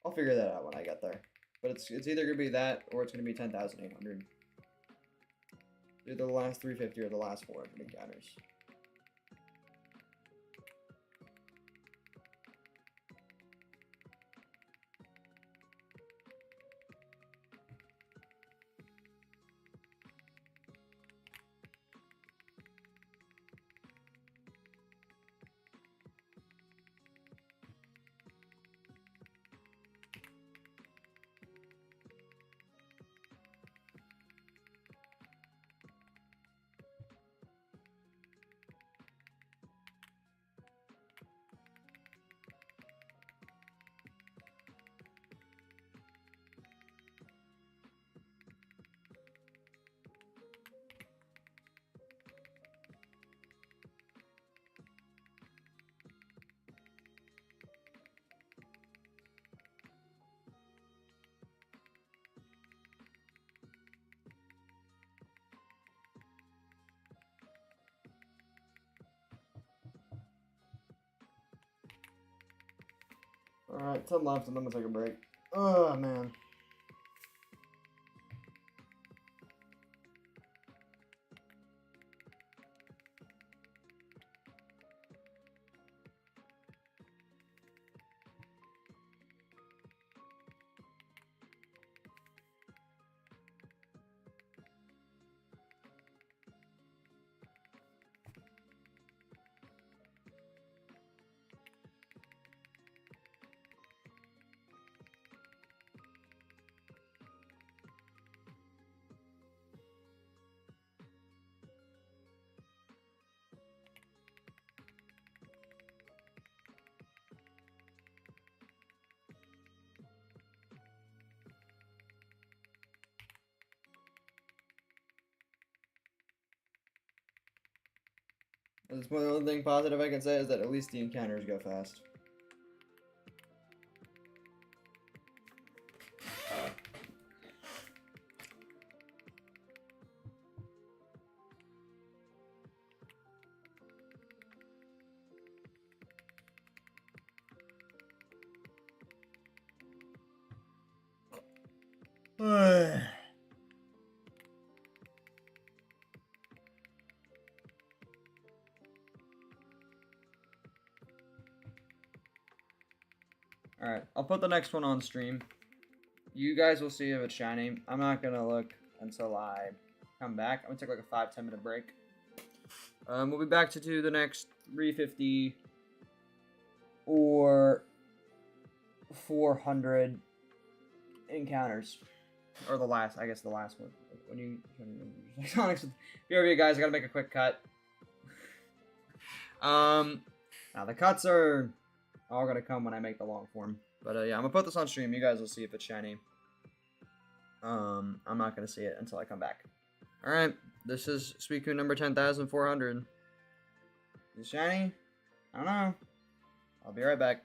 A: I'll figure that out when I get there. But it's either gonna be that or it's gonna be 10,800. Either the last 350 or the last 400 encounters. Alright, 10 left and I'm gonna take a break. Oh, man. That's the only thing positive I can say is that at least the encounters go fast. Alright, I'll put the next one on stream. You guys will see if it's shiny. I'm not gonna look until I come back. I'm gonna take like a 5-10 minute break. We'll be back to do the next 350 or 400 encounters. Or the last, I guess the last one. When you BRB guys, I gotta make a quick cut. Now the cuts are all gonna come when I make the long form. But yeah, I'm gonna put this on stream. You guys will see if it's shiny. I'm not gonna see it until I come back. Alright, this is Suicune number 10,400. Is it shiny? I don't know. I'll be right back.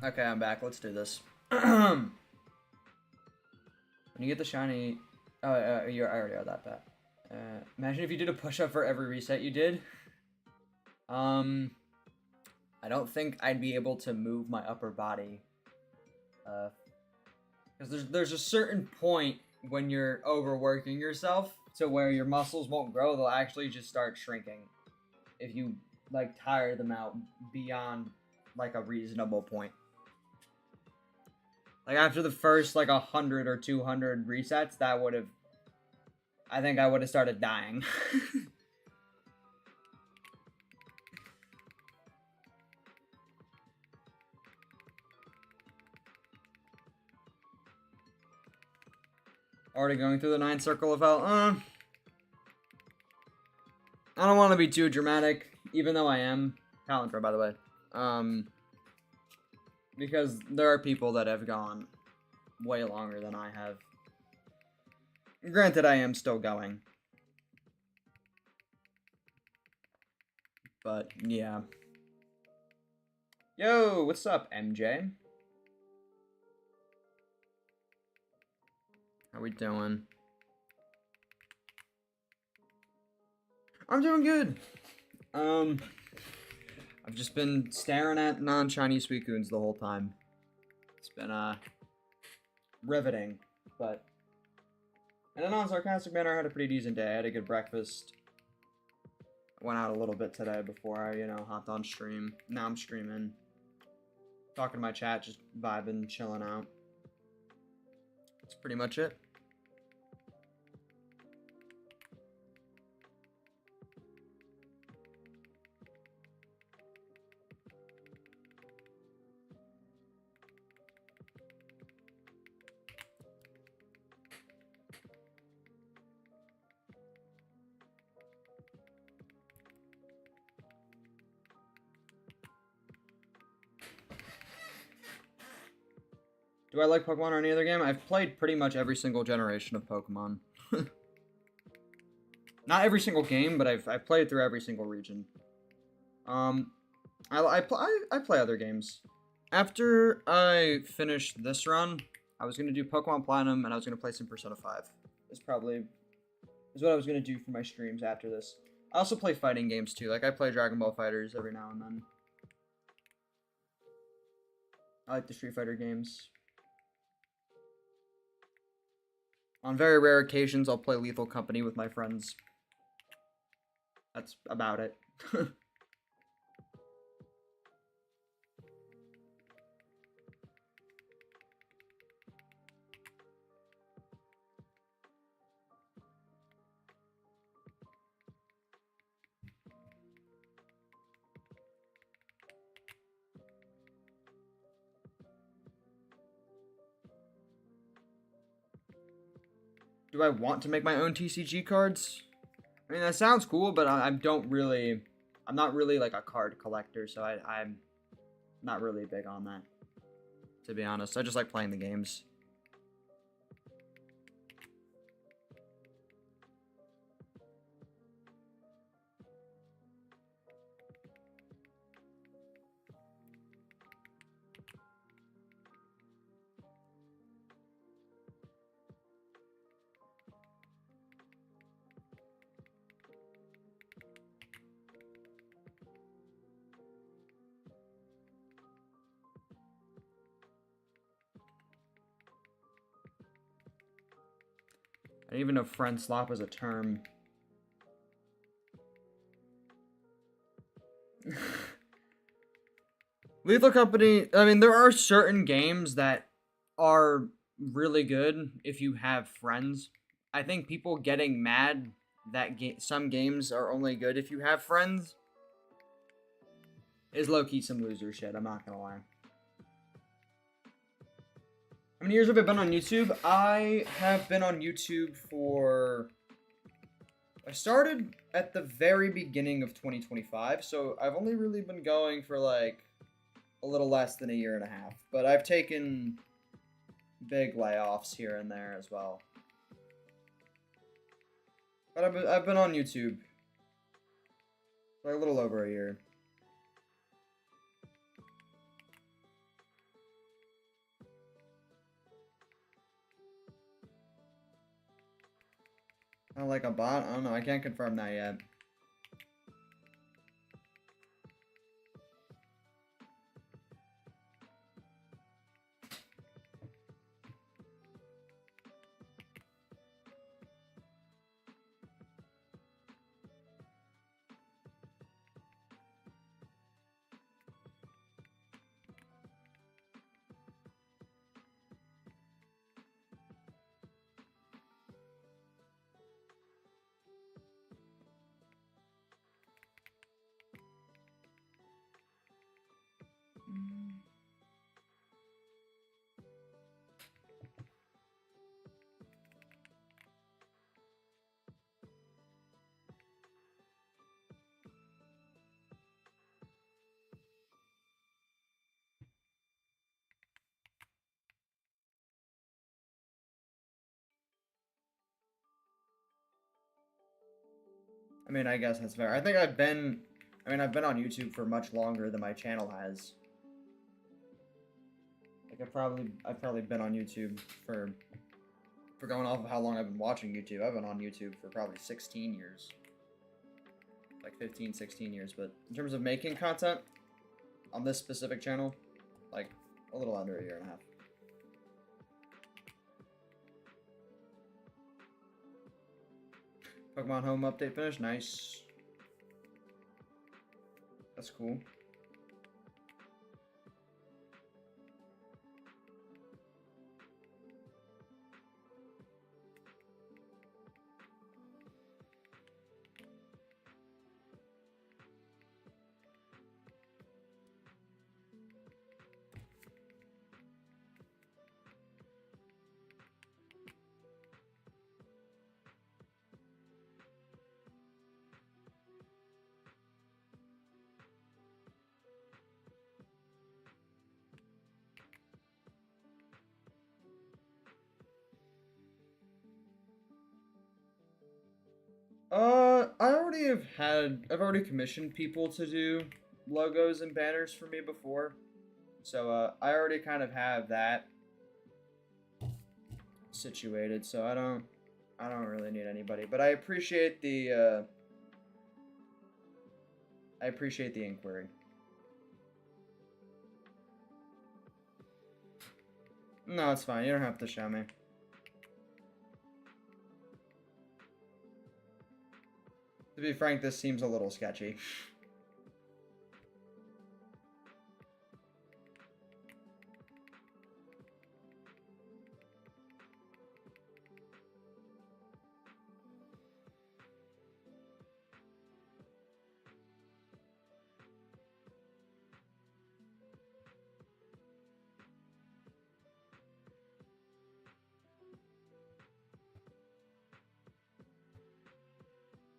A: Okay, I'm back. Let's do this. When you get the shiny... Oh, I already are that bad. Imagine if you did a push-up for every reset you did. I don't think I'd be able to move my upper body. Because there's a certain point when you're overworking yourself to where your muscles won't grow. They'll actually just start shrinking. If you, like, tire them out beyond, like, a reasonable point. Like, after the first, like, 100 or 200 resets, that would have... I think I would have started dying. Already going through the 9th circle of hell. I don't want to be too dramatic, even though I am. Palantir, by the way. Because there are people that have gone way longer than I have. Granted, I am still going. But, yeah. Yo, what's up, MJ? How we doing? I'm doing good. I've just been staring at non-Chinese Suicunes the whole time. It's been, riveting, but in a non-sarcastic manner, I had a pretty decent day. I had a good breakfast. Went out a little bit today before I, you know, hopped on stream. Now I'm streaming. Talking to my chat, just vibing, chilling out. That's pretty much it. Do I like Pokemon or any other game? I've played pretty much every single generation of Pokemon. Not every single game, but I've played through every single region. I play other games. After I finished this run, I was gonna do Pokemon Platinum and I was gonna play some Persona 5. Is what I was gonna do for my streams after this. I also play fighting games too. Like I play Dragon Ball FighterZ every now and then. I like the Street Fighter games. On very rare occasions, I'll play Lethal Company with my friends. That's about it. Do I want to make my own TCG cards? I mean, that sounds cool, but I'm not really like a card collector, so I'm not really big on that, to be honest. I just like playing the games. I didn't even know friend slop is a term. Lethal Company, I mean, there are certain games that are really good if you have friends. I think people getting mad that some games are only good if you have friends is low-key some loser shit, I'm not gonna lie. How many years have I been on YouTube? I have been on YouTube for... I started at the very beginning of 2025, so I've only really been going for like a little less than a year and a half. But I've taken big layoffs here and there as well. But I've been on YouTube for a little over a year. Not like a bot? I don't know. I can't confirm that yet. I mean, I guess that's fair. I think I've been on YouTube for much longer than my channel has. Like I've probably been on YouTube for going off of how long I've been watching YouTube. I've been on YouTube for probably 16 years. Like 15, 16 years, but in terms of making content on this specific channel, like a little under a year and a half. Pokemon Home update finished. Nice. That's cool. I've already commissioned people to do logos and banners for me before. So, I already kind of have that situated, so I don't really need anybody. But I appreciate the inquiry. No, it's fine. You don't have to show me. To be frank, this seems a little sketchy.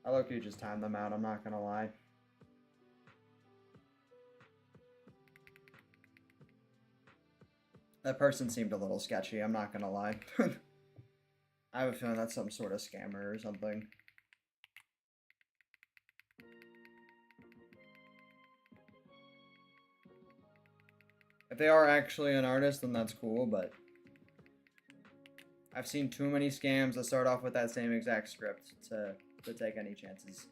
A: I low-key just timed them out, I'm not gonna lie. That person seemed a little sketchy, I'm not gonna lie. I have a feeling that's some sort of scammer or something. If they are actually an artist, then that's cool, but I've seen too many scams that start off with that same exact script to take any chances.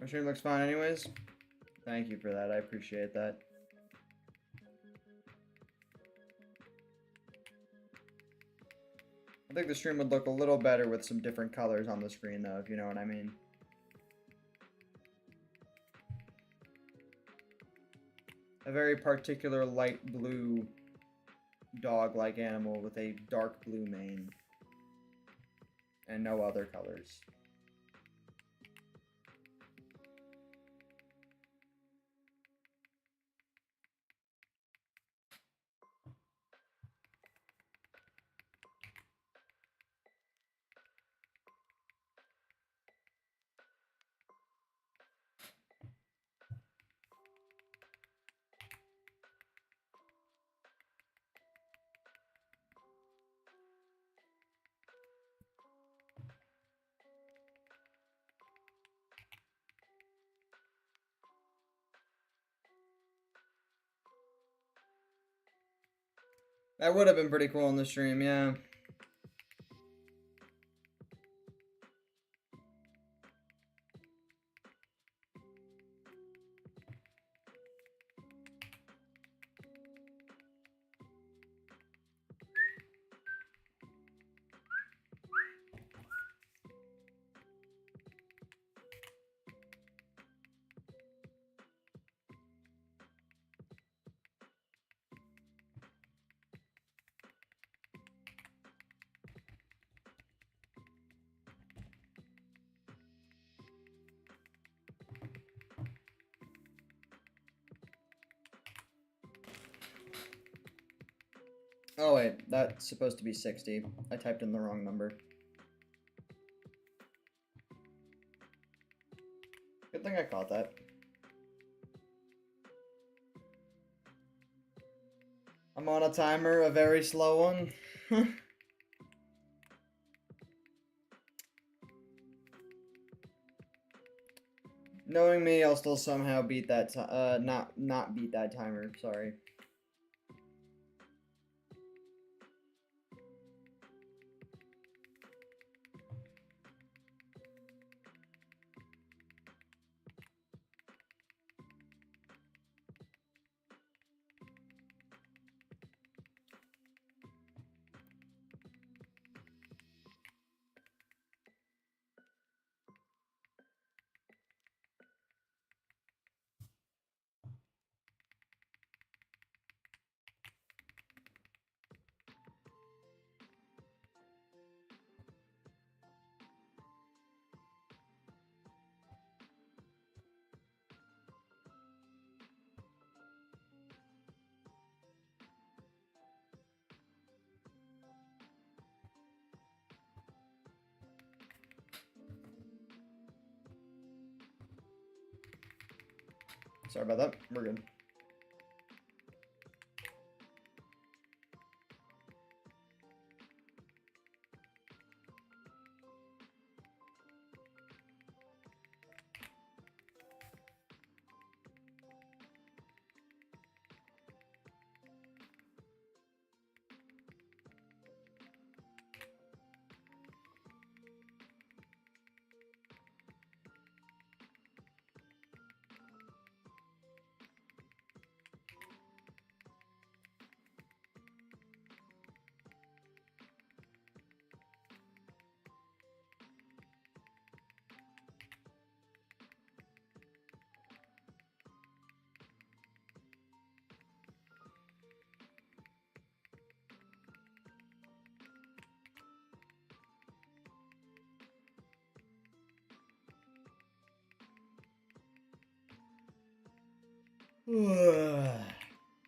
A: My stream looks fine anyways. Thank you for that, I appreciate that. I think the stream would look a little better with some different colors on the screen though, if you know what I mean. A very particular light blue dog-like animal with a dark blue mane. and no other colors. That would have been pretty cool on the stream, yeah. Oh wait, that's supposed to be 60. I typed in the wrong number. Good thing I caught that. I'm on a timer, a very slow one. Knowing me, I'll still somehow beat that. Not beat that timer. Sorry. Sorry about that. We're good.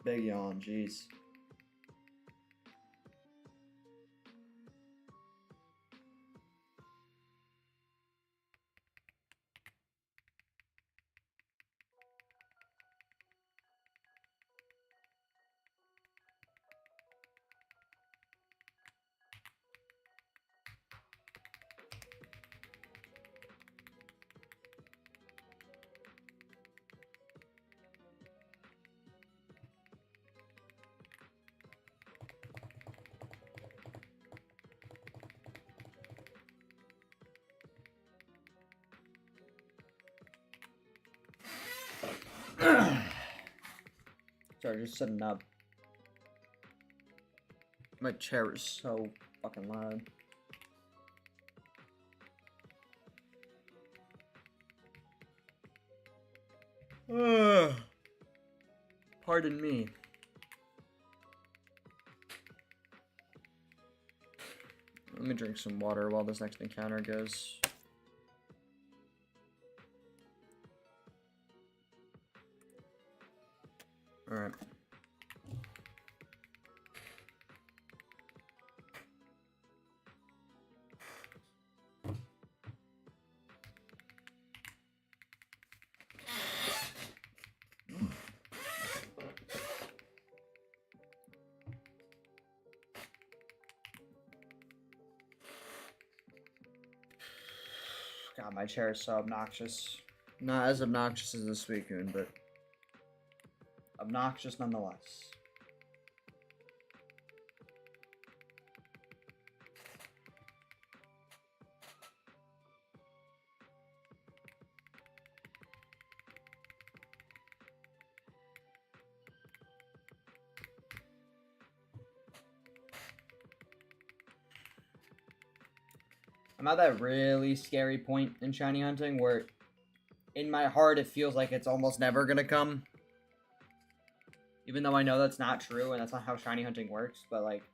A: Big yawn, jeez. Sorry, just sitting up. My chair is so fucking loud. Pardon me. Let me drink some water while this next encounter goes. Alright. God, my chair is so obnoxious. Not as obnoxious as the Suicune, but obnoxious nonetheless. I'm at that really scary point in shiny hunting where in my heart it feels like it's almost never gonna come. Even though I know that's not true and that's not how shiny hunting works, but like,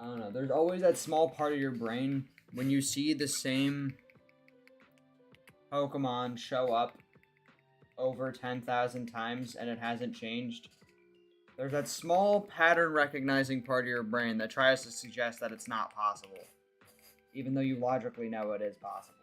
A: I don't know, there's always that small part of your brain when you see the same Pokemon show up over 10,000 times and it hasn't changed. There's that small pattern recognizing part of your brain that tries to suggest that it's not possible, even though you logically know it is possible.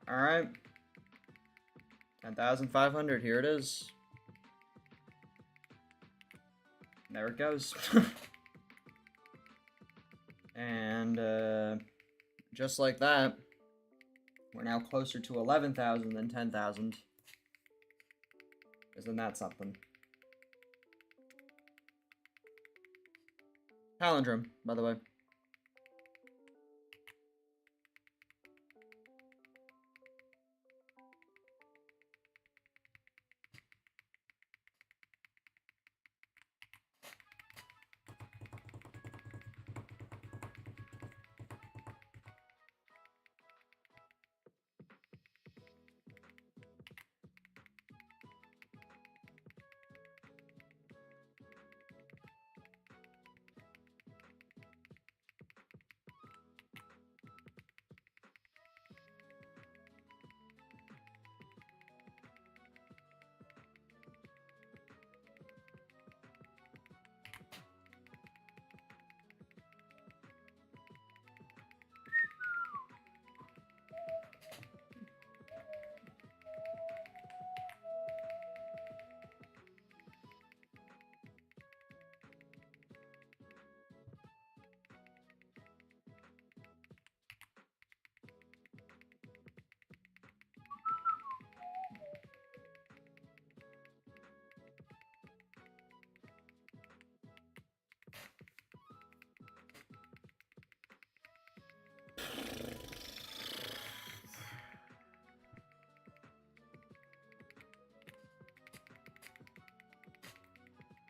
A: Alright. 10,500, here it is. There it goes. And, just like that, we're now closer to 11,000 than 10,000. Isn't that something? Palindrome, by the way.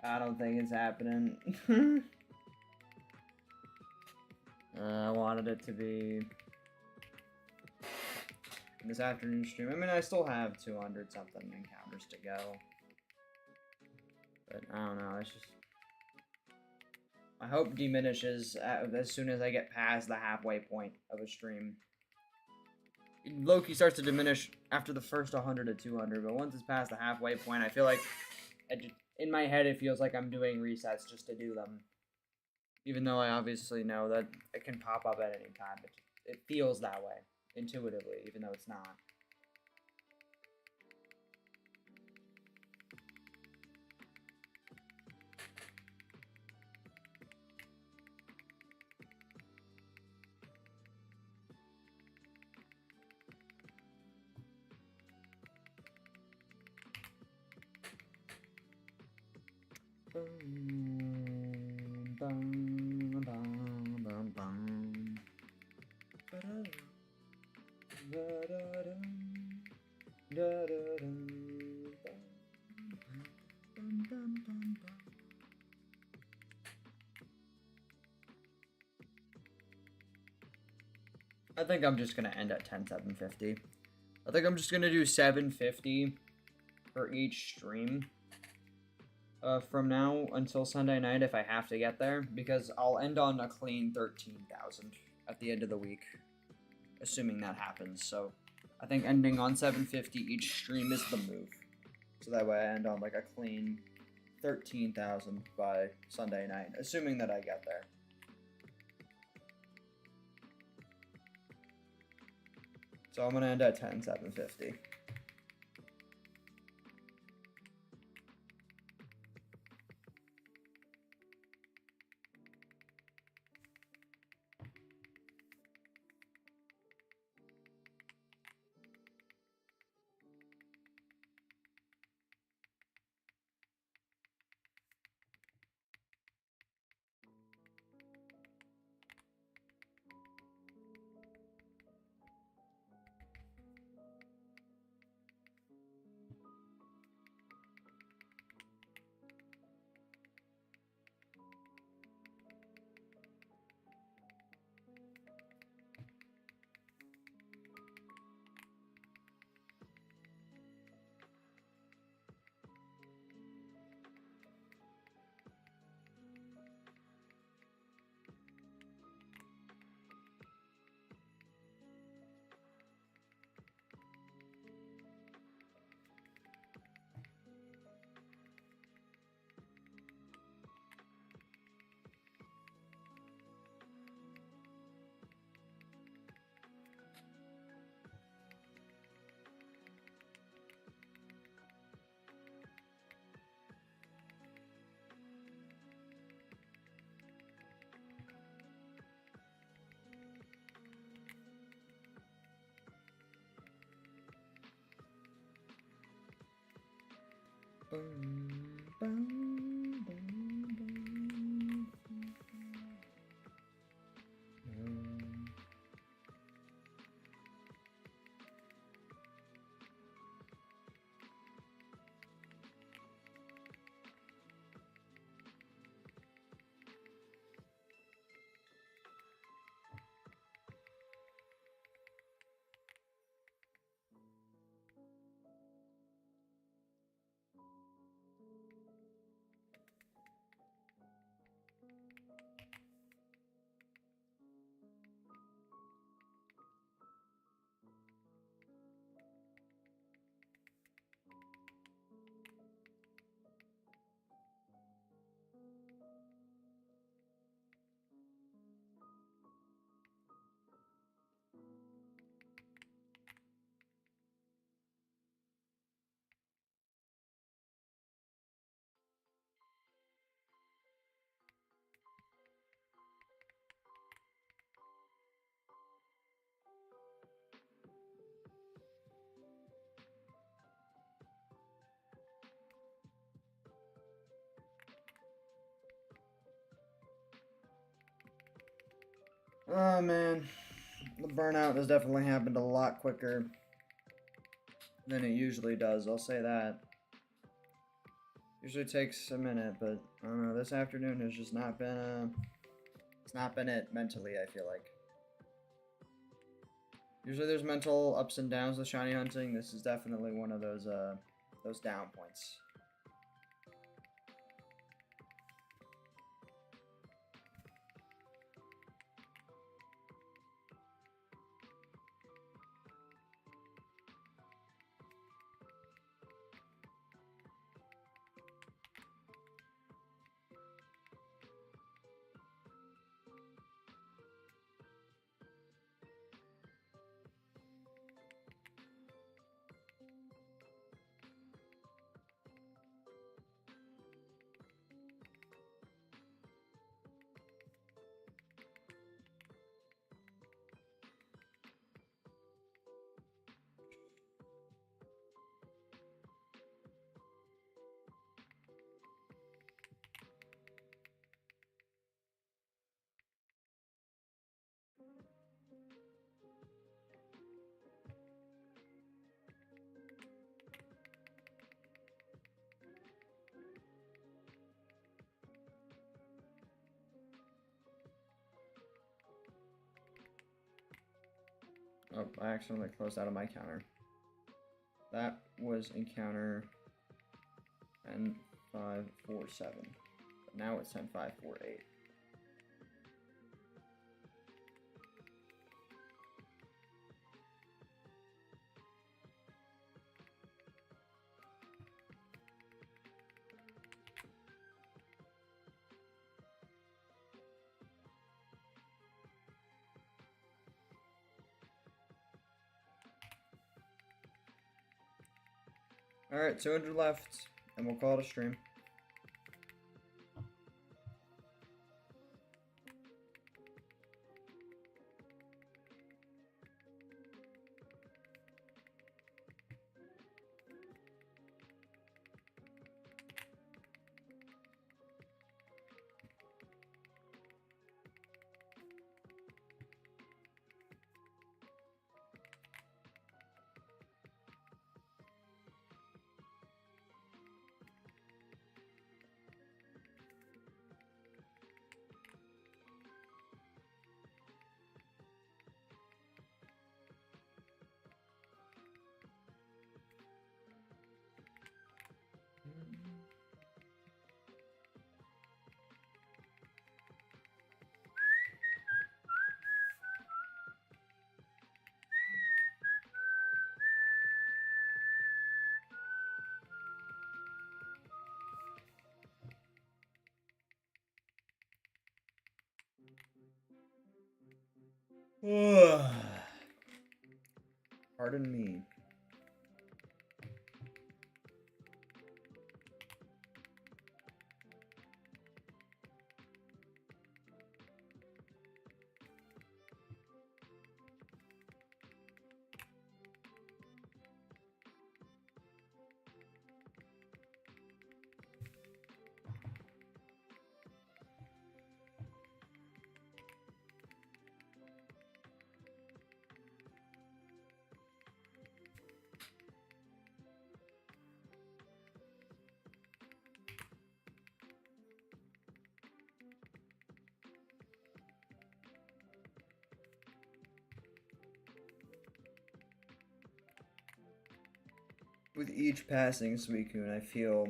A: I don't think it's happening. I wanted it to be this afternoon stream. I mean, I still have 200 something encounters to go. But I don't know, it's just... I hope diminishes as soon as I get past the halfway point of a stream. Loki starts to diminish after the first 100 to 200, but once it's past the halfway point, I feel like, in my head, it feels like I'm doing resets just to do them. Even though I obviously know that it can pop up at any time. It feels that way, intuitively, even though it's not. I think I'm just gonna end at 10,750. I think I'm just gonna do 750 for each stream from now until Sunday night if I have to get there, because I'll end on a clean 13,000 at the end of the week, assuming that happens. So I think ending on 750 each stream is the move. So that way I end on like a clean 13,000 by Sunday night, assuming that I get there. So I'm gonna end at 10,750. Oh man, the burnout has definitely happened a lot quicker than it usually does, I'll say that. Usually takes a minute, but I don't know, this afternoon has just not been, it's not been it mentally, I feel like. Usually there's mental ups and downs with shiny hunting. This is definitely one of those down points. Oh, I accidentally closed out of my counter. That was encounter 10-5-4-7. But now it's 10-5-4-8. Alright, 200 left, and we'll call it a stream. Pardon me. With each passing Suicune, I feel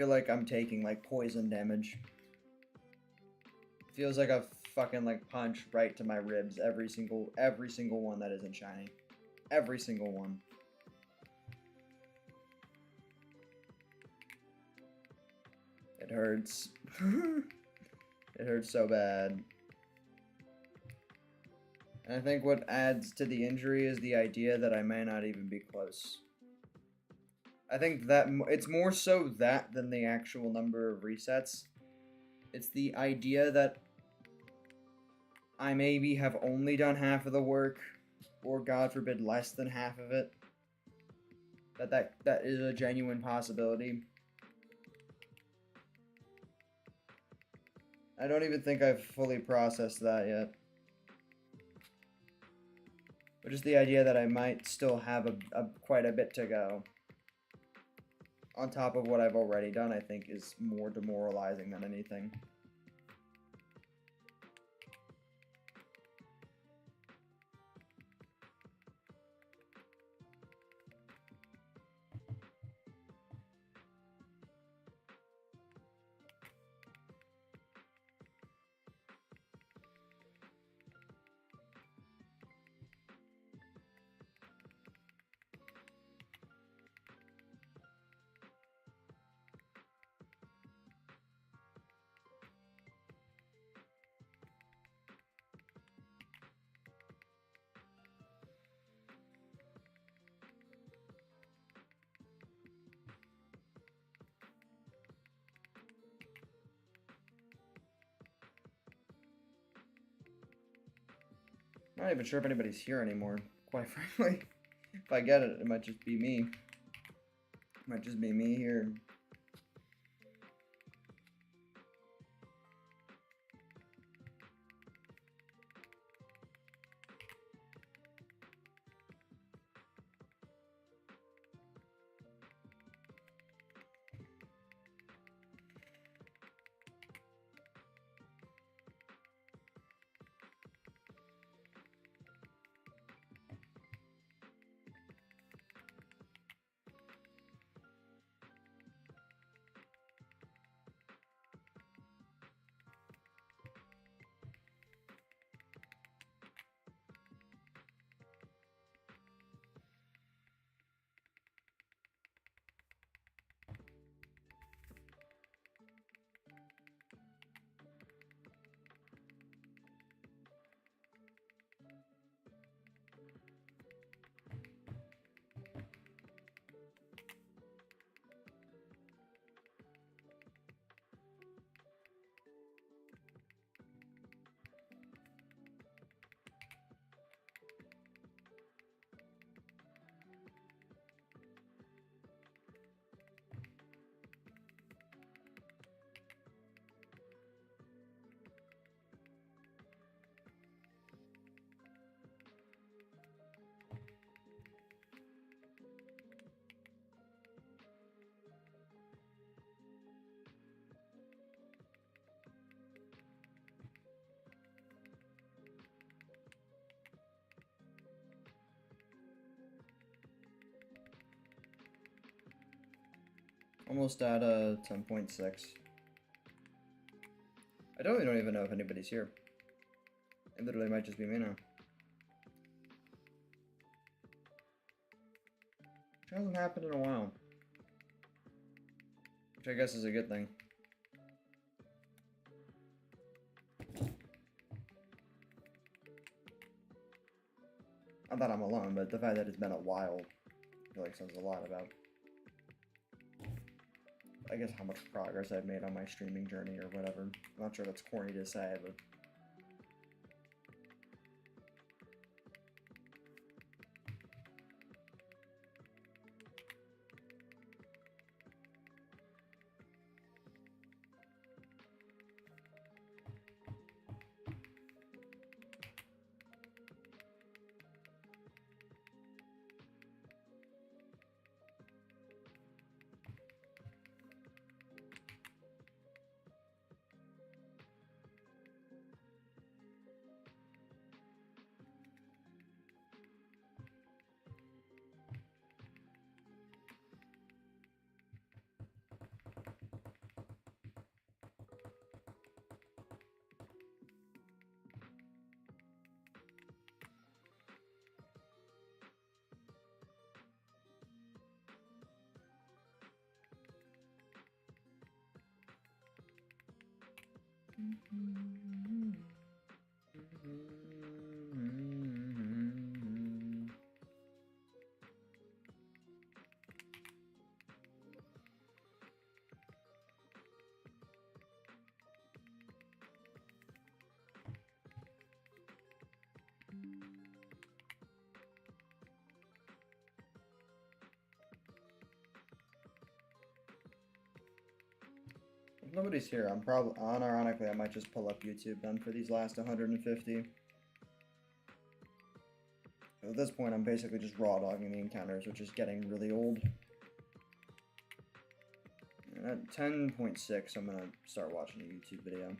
A: like I'm taking like poison damage. It feels like a fucking like punch right to my ribs every single one that isn't shiny. Every single one. It hurts. It hurts so bad. And I think what adds to the injury is the idea that I may not even be close. I think that it's more so that than the actual number of resets. It's the idea that I maybe have only done half of the work, or God forbid less than half of it. That is a genuine possibility. I don't even think I've fully processed that yet. But just the idea that I might still have quite a bit to go on top of what I've already done, I think is more demoralizing than anything. I'm not even sure if anybody's here anymore, quite frankly. If I get it, it might just be me. It might just be me here. Almost at 10.6. I don't even know if anybody's here. It literally might just be me now. Which hasn't happened in a while. Which I guess is a good thing. Not that I'm alone, but the fact that it's been a while, I feel like says a lot about, I guess, how much progress I've made on my streaming journey or whatever. I'm not sure that's corny to say, but... If nobody's here, I'm probably, unironically, I might just pull up YouTube then for these last 150. At this point, I'm basically just raw dogging the encounters, which is getting really old. And at 10.6, I'm gonna start watching a YouTube video.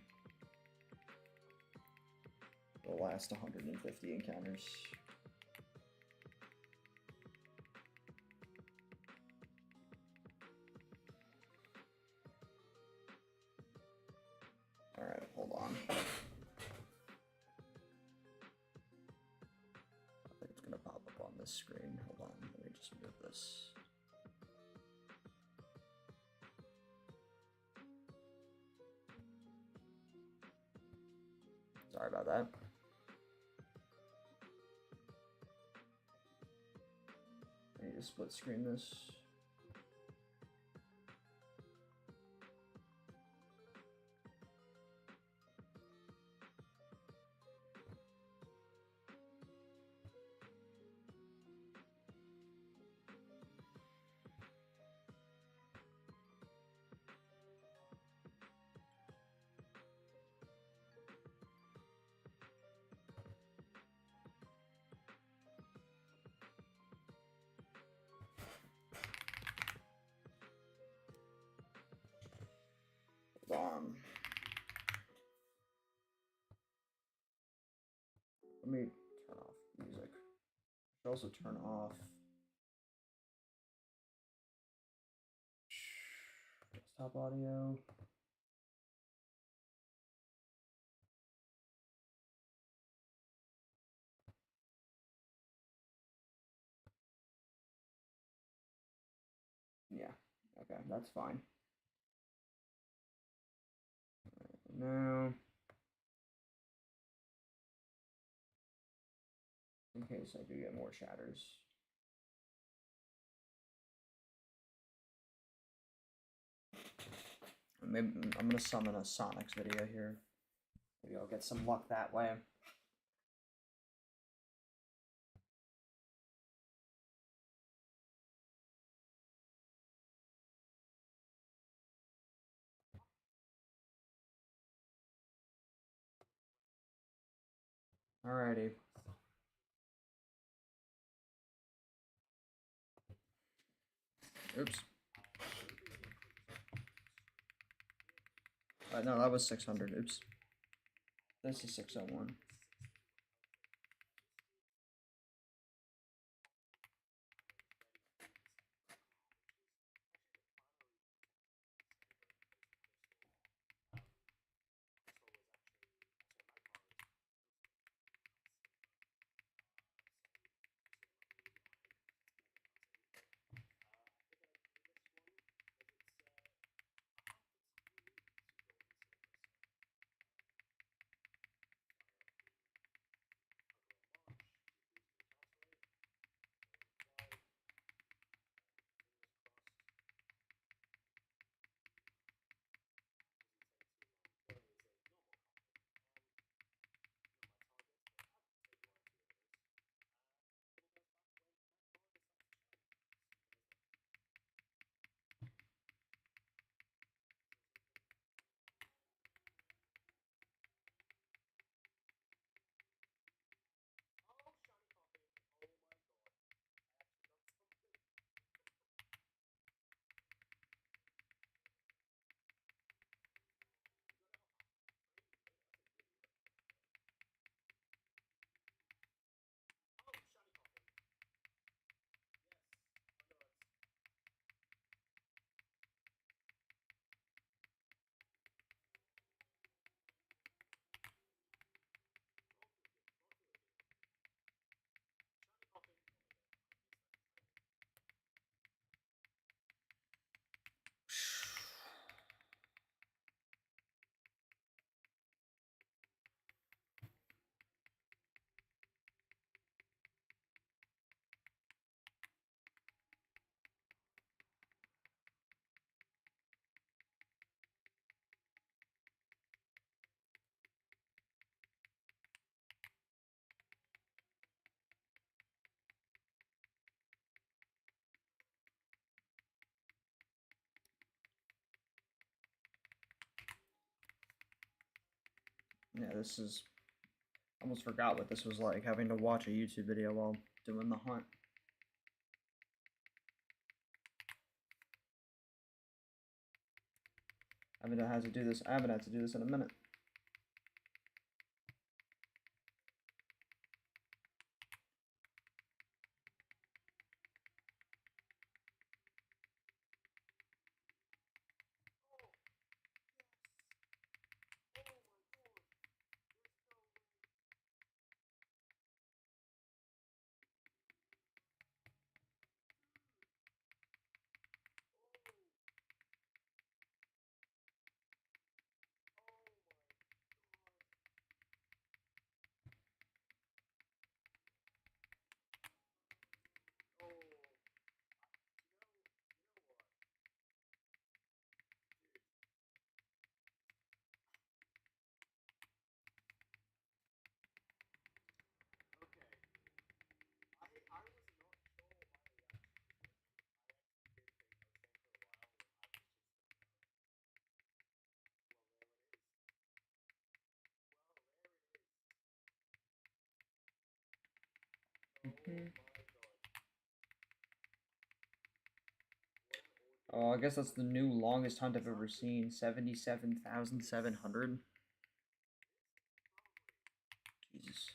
A: The last 150 encounters. Alright, hold on. I think it's gonna pop up on this screen. Hold on, let me just move this. Sorry about that. I need to split screen this. Let me turn off music. I should also turn off desktop audio. Yeah, okay, that's fine. Now, in case I do get more shatters. Maybe I'm gonna summon a Sonics video here. Maybe I'll get some luck that way. Alrighty. Oops. No, that was 600. Oops. This is 601. Yeah, this is... almost forgot what this was like, having to watch a YouTube video while doing the hunt. I haven't had to do this. I haven't had to do this in a minute. Oh, I guess that's the new longest hunt I've ever seen. 77,700. Jesus.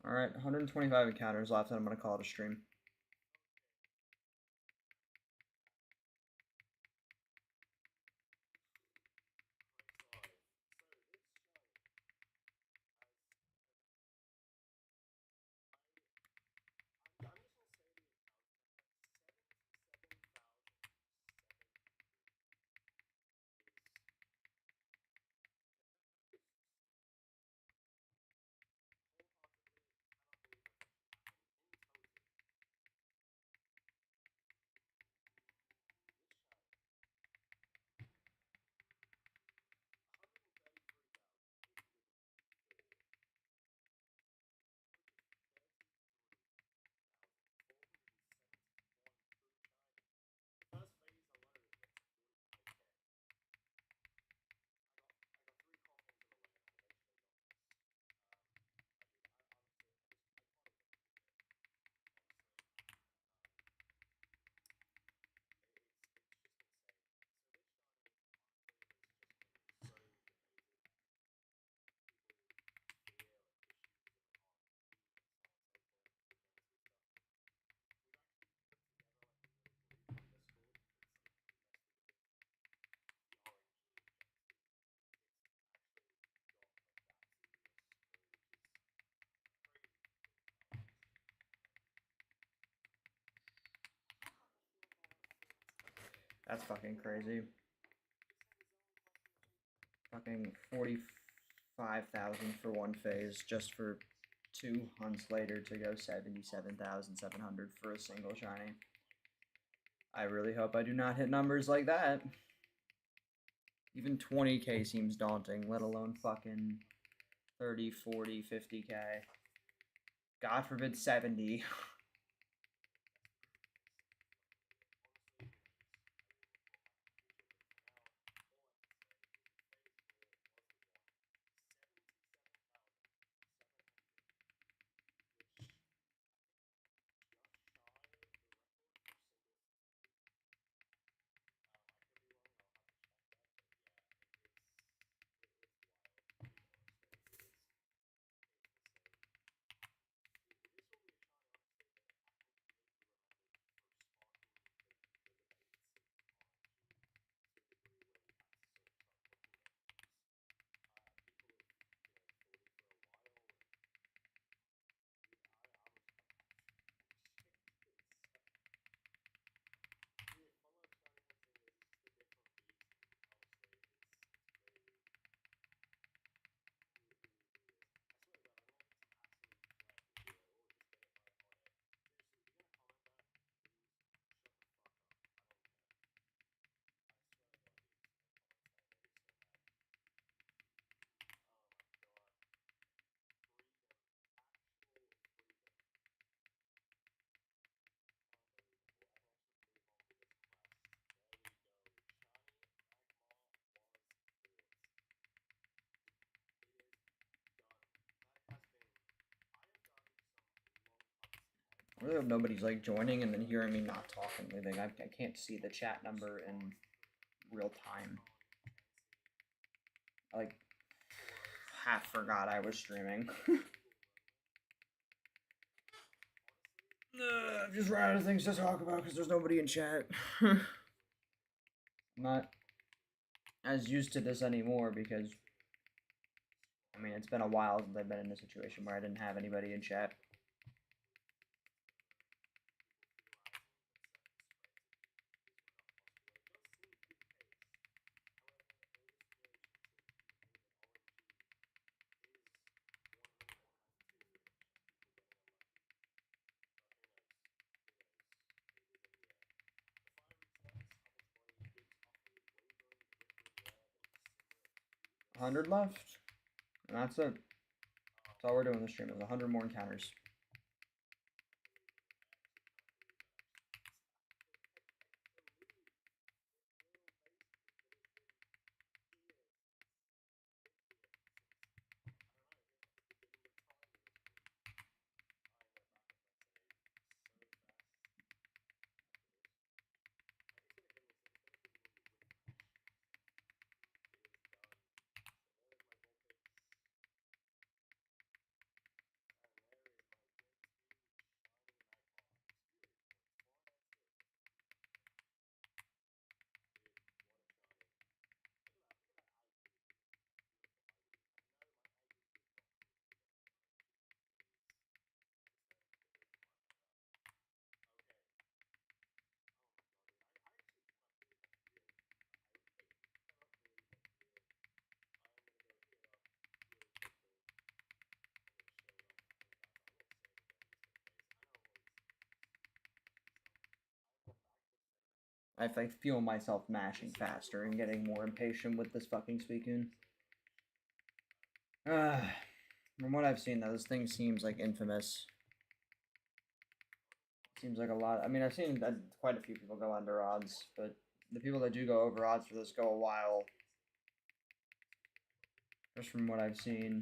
A: Alright, 125 encounters left, and I'm going to call it a stream. That's fucking crazy. Fucking 45,000 for one phase, just for 2 hunts later to go 77,700 for a single shiny. I really hope I do not hit numbers like that. Even 20k seems daunting, let alone fucking 30, 40, 50k. God forbid 70. I really hope nobody's like joining and then hearing me not talking. Leaving. I can't see the chat number in real time. I like half forgot I was streaming. I'm just running out of things to talk about because there's nobody in chat. I'm not as used to this anymore because, I mean, it's been a while since I've been in a situation where I didn't have anybody in chat. $100 left, and that's it. That's all we're doing this stream is 100 more encounters. I feel myself mashing faster and getting more impatient with this fucking speaking. From what I've seen, though, this thing seems like infamous. Seems like a lot. I mean, I've seen quite a few people go under odds, but the people that do go over odds for this go a while. Just from what I've seen.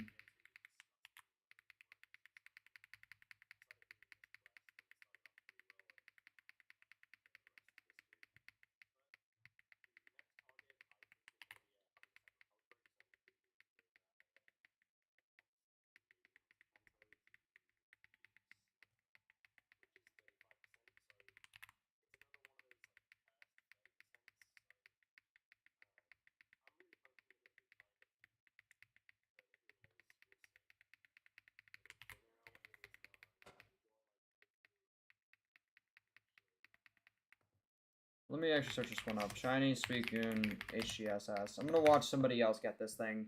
A: Let me actually search this one up. Shiny, Suicune, HGSS. I'm gonna watch somebody else get this thing.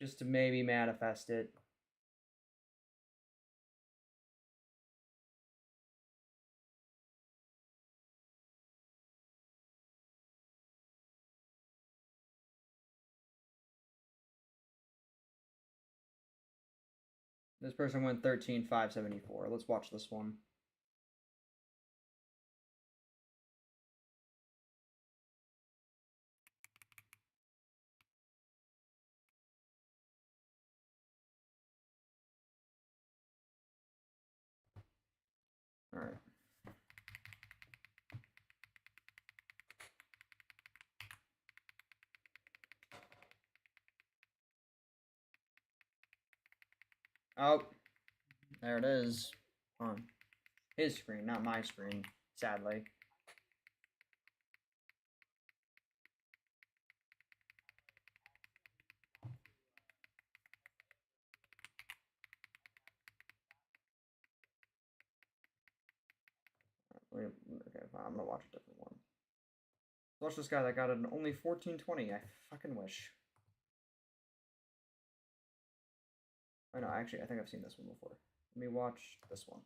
A: Just to maybe manifest it. This person went 13,574. Let's watch this one. All right. Oh, there it is. On his screen, not my screen, sadly. Okay, fine, I'm gonna watch a different one. Watch this guy that got an only 1420. I fucking wish. I know, actually, I think I've seen this one before. Let me watch this one.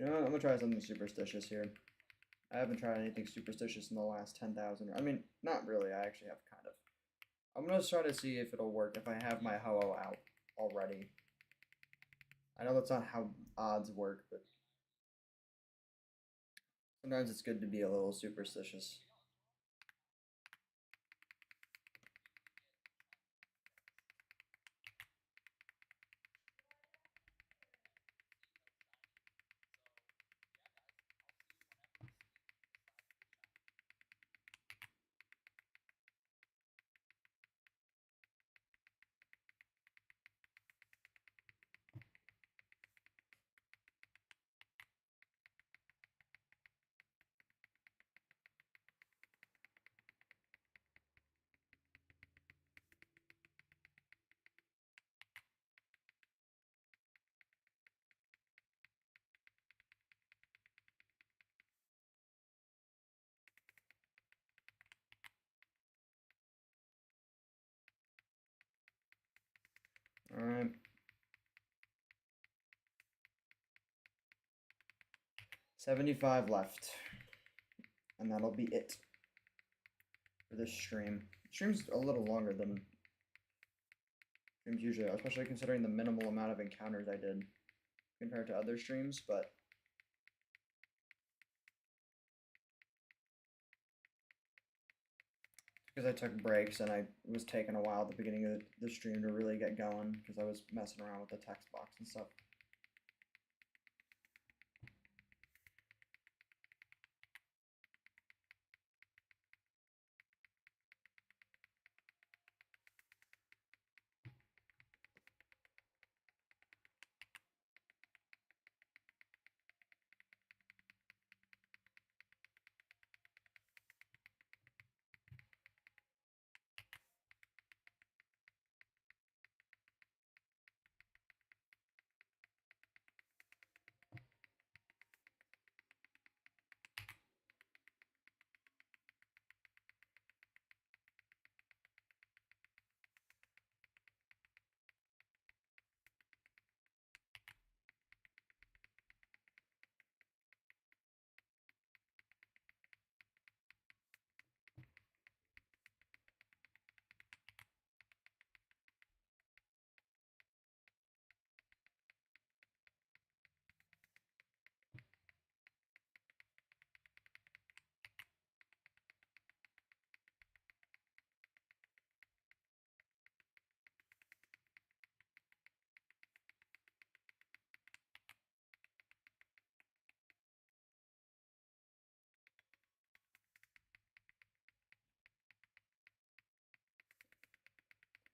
A: You know what? I'm gonna try something superstitious here. I haven't tried anything superstitious in the last 10,000. I mean, not really. I actually have kind of. I'm gonna try to see if it'll work if I have my ho-oh out already. I know that's not how odds work, but sometimes it's good to be a little superstitious. Alright. 75 left. And that'll be it for this stream. The stream's a little longer than streams usually are, especially considering the minimal amount of encounters I did compared to other streams, but because I took breaks and I was taking a while at the beginning of the stream to really get going because I was messing around with the text box and stuff.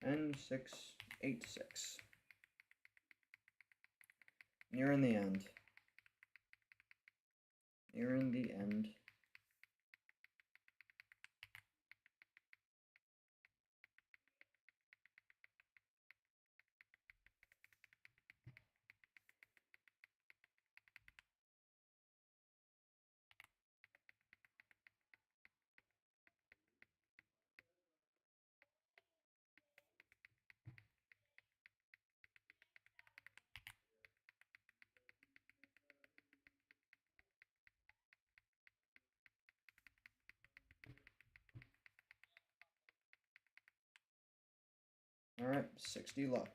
A: N686. Nearing the end. Nearing the end. Alright, 60 left.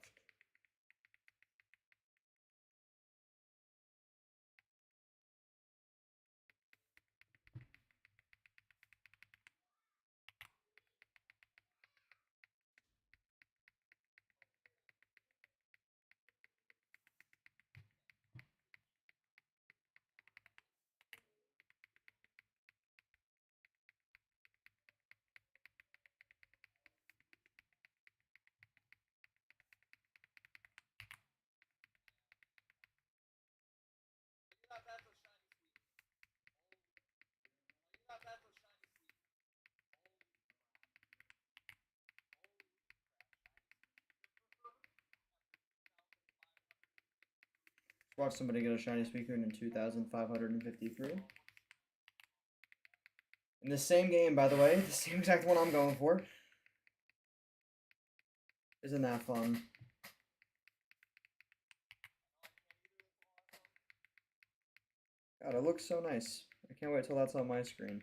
A: Watch somebody get a shiny speaker in 2,553. In the same game, by the way, the same exact one I'm going for. Isn't that fun? God, it looks so nice. I can't wait till that's on my screen.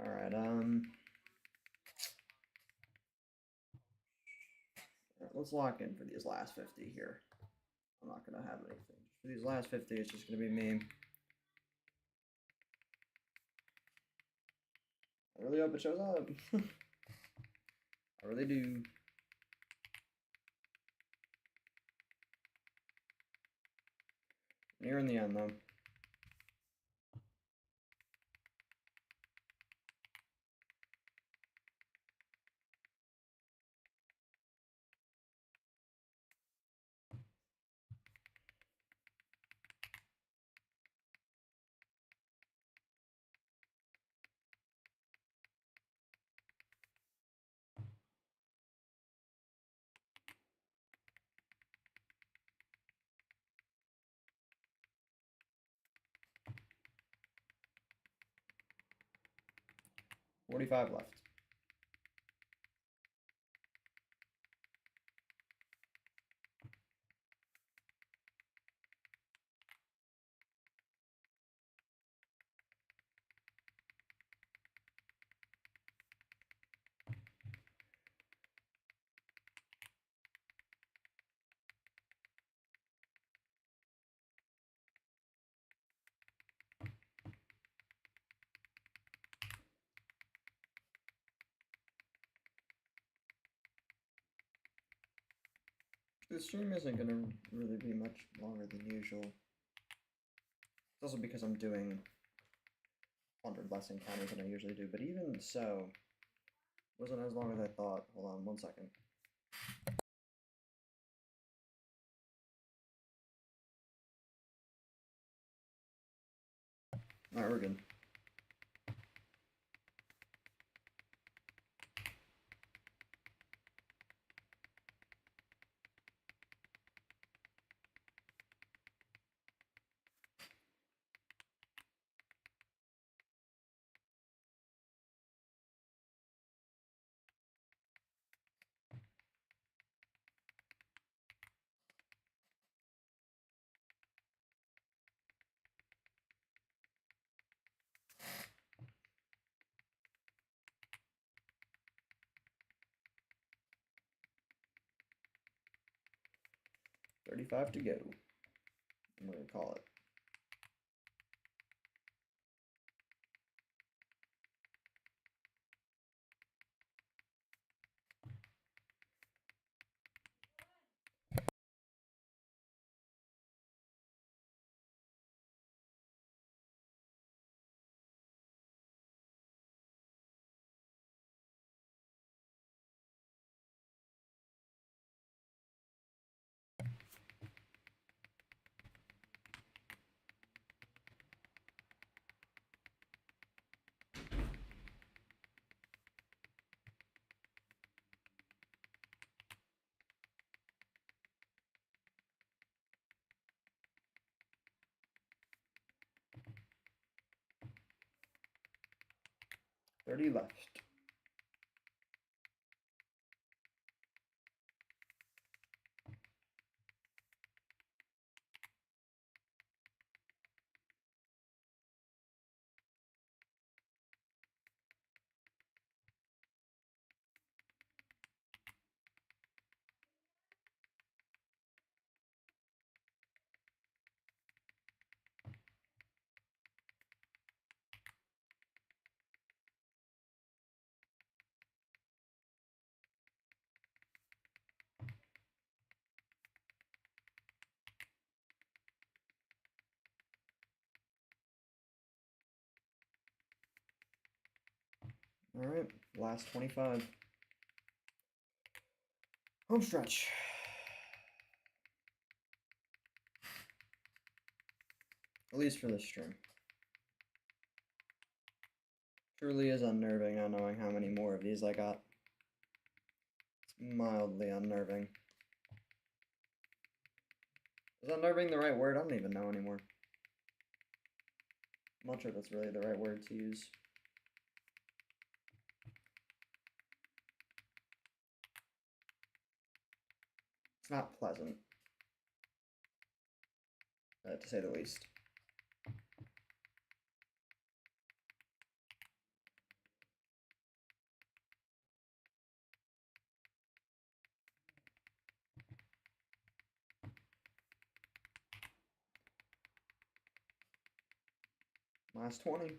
A: Alright, let's lock in for these last 50 here. I'm not gonna have anything. For these last 50, it's just gonna be me. I really hope it shows up. I really do. Near in the end, though. $45 left. This stream isn't gonna really be much longer than usual. It's also because I'm doing 100 less encounters than I usually do, but even so, it wasn't as long as I thought. Hold on 1 second. Alright, we're good. $35 to go. I'm gonna call it. $30 left. Alright, last 25. Home stretch. At least for this stream. Truly is unnerving not knowing how many more of these I got. It's mildly unnerving. Is unnerving the right word? I don't even know anymore. I'm not sure if that's really the right word to use. It's not pleasant, to say the least. Last 20.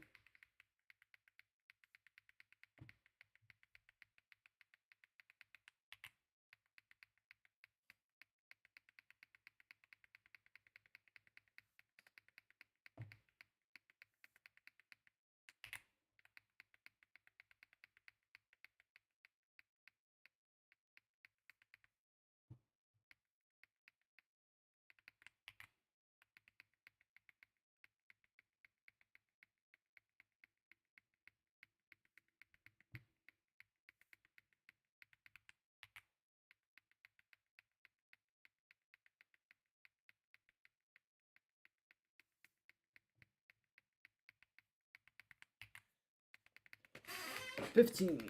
A: $15.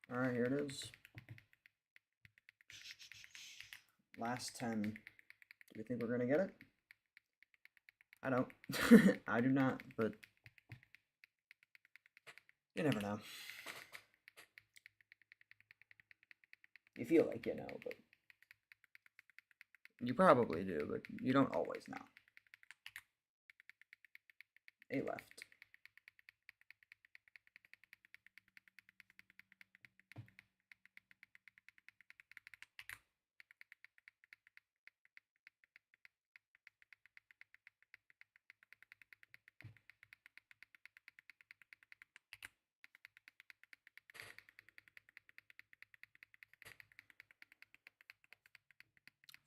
A: All right, here it is. Last 10. Do we think we're gonna get it? I don't. I do not, but you never know. You feel like you know, but you probably do, but you don't always know. 8 left.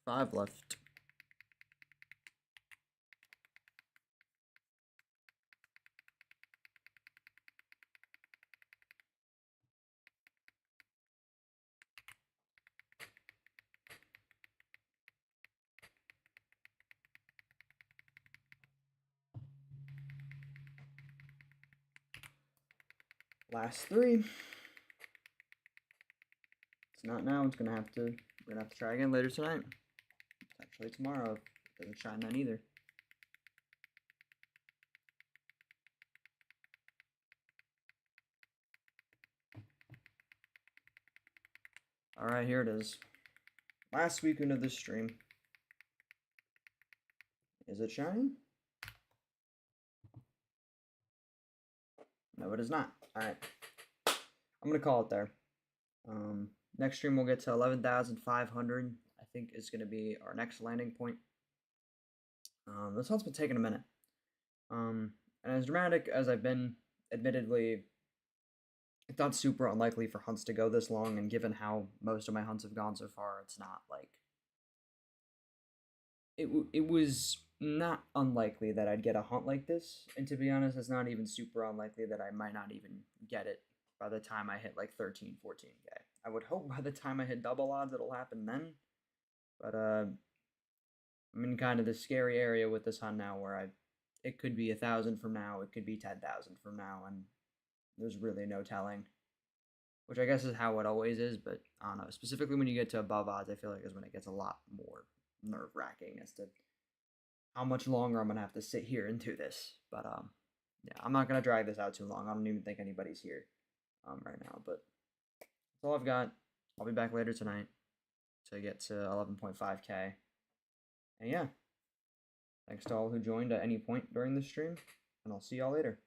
A: Five left. Last 3. It's not now. It's gonna have to. We're gonna have to try again later tonight. It's actually tomorrow. It doesn't shine then either. All right, here it is. Last weekend of this stream. Is it shiny? No, it is not. All right. I'm gonna call it there. Next stream we'll get to 11,500. I think is gonna be our next landing point. This hunt's been taking a minute. And as dramatic as I've been, admittedly, it's not super unlikely for hunts to go this long, and given how most of my hunts have gone so far, it's not like it was not unlikely that I'd get a hunt like this, and to be honest, it's not even super unlikely that I might not even get it by the time I hit like 13, 14K. I would hope by the time I hit double odds it'll happen then, but I'm in kind of the scary area with this hunt now where it could be 1,000 from now, it could be 10,000 from now, and there's really no telling. Which I guess is how it always is, but I don't know. Specifically when you get to above odds, I feel like is when it gets a lot more nerve-wracking as to how much longer I'm going to have to sit here and do this. But, yeah, I'm not going to drag this out too long. I don't even think anybody's here right now, but That's all I've got. I'll be back later tonight to get to 11.5k. And yeah, thanks to all who joined at any point during the stream, and I'll see y'all later.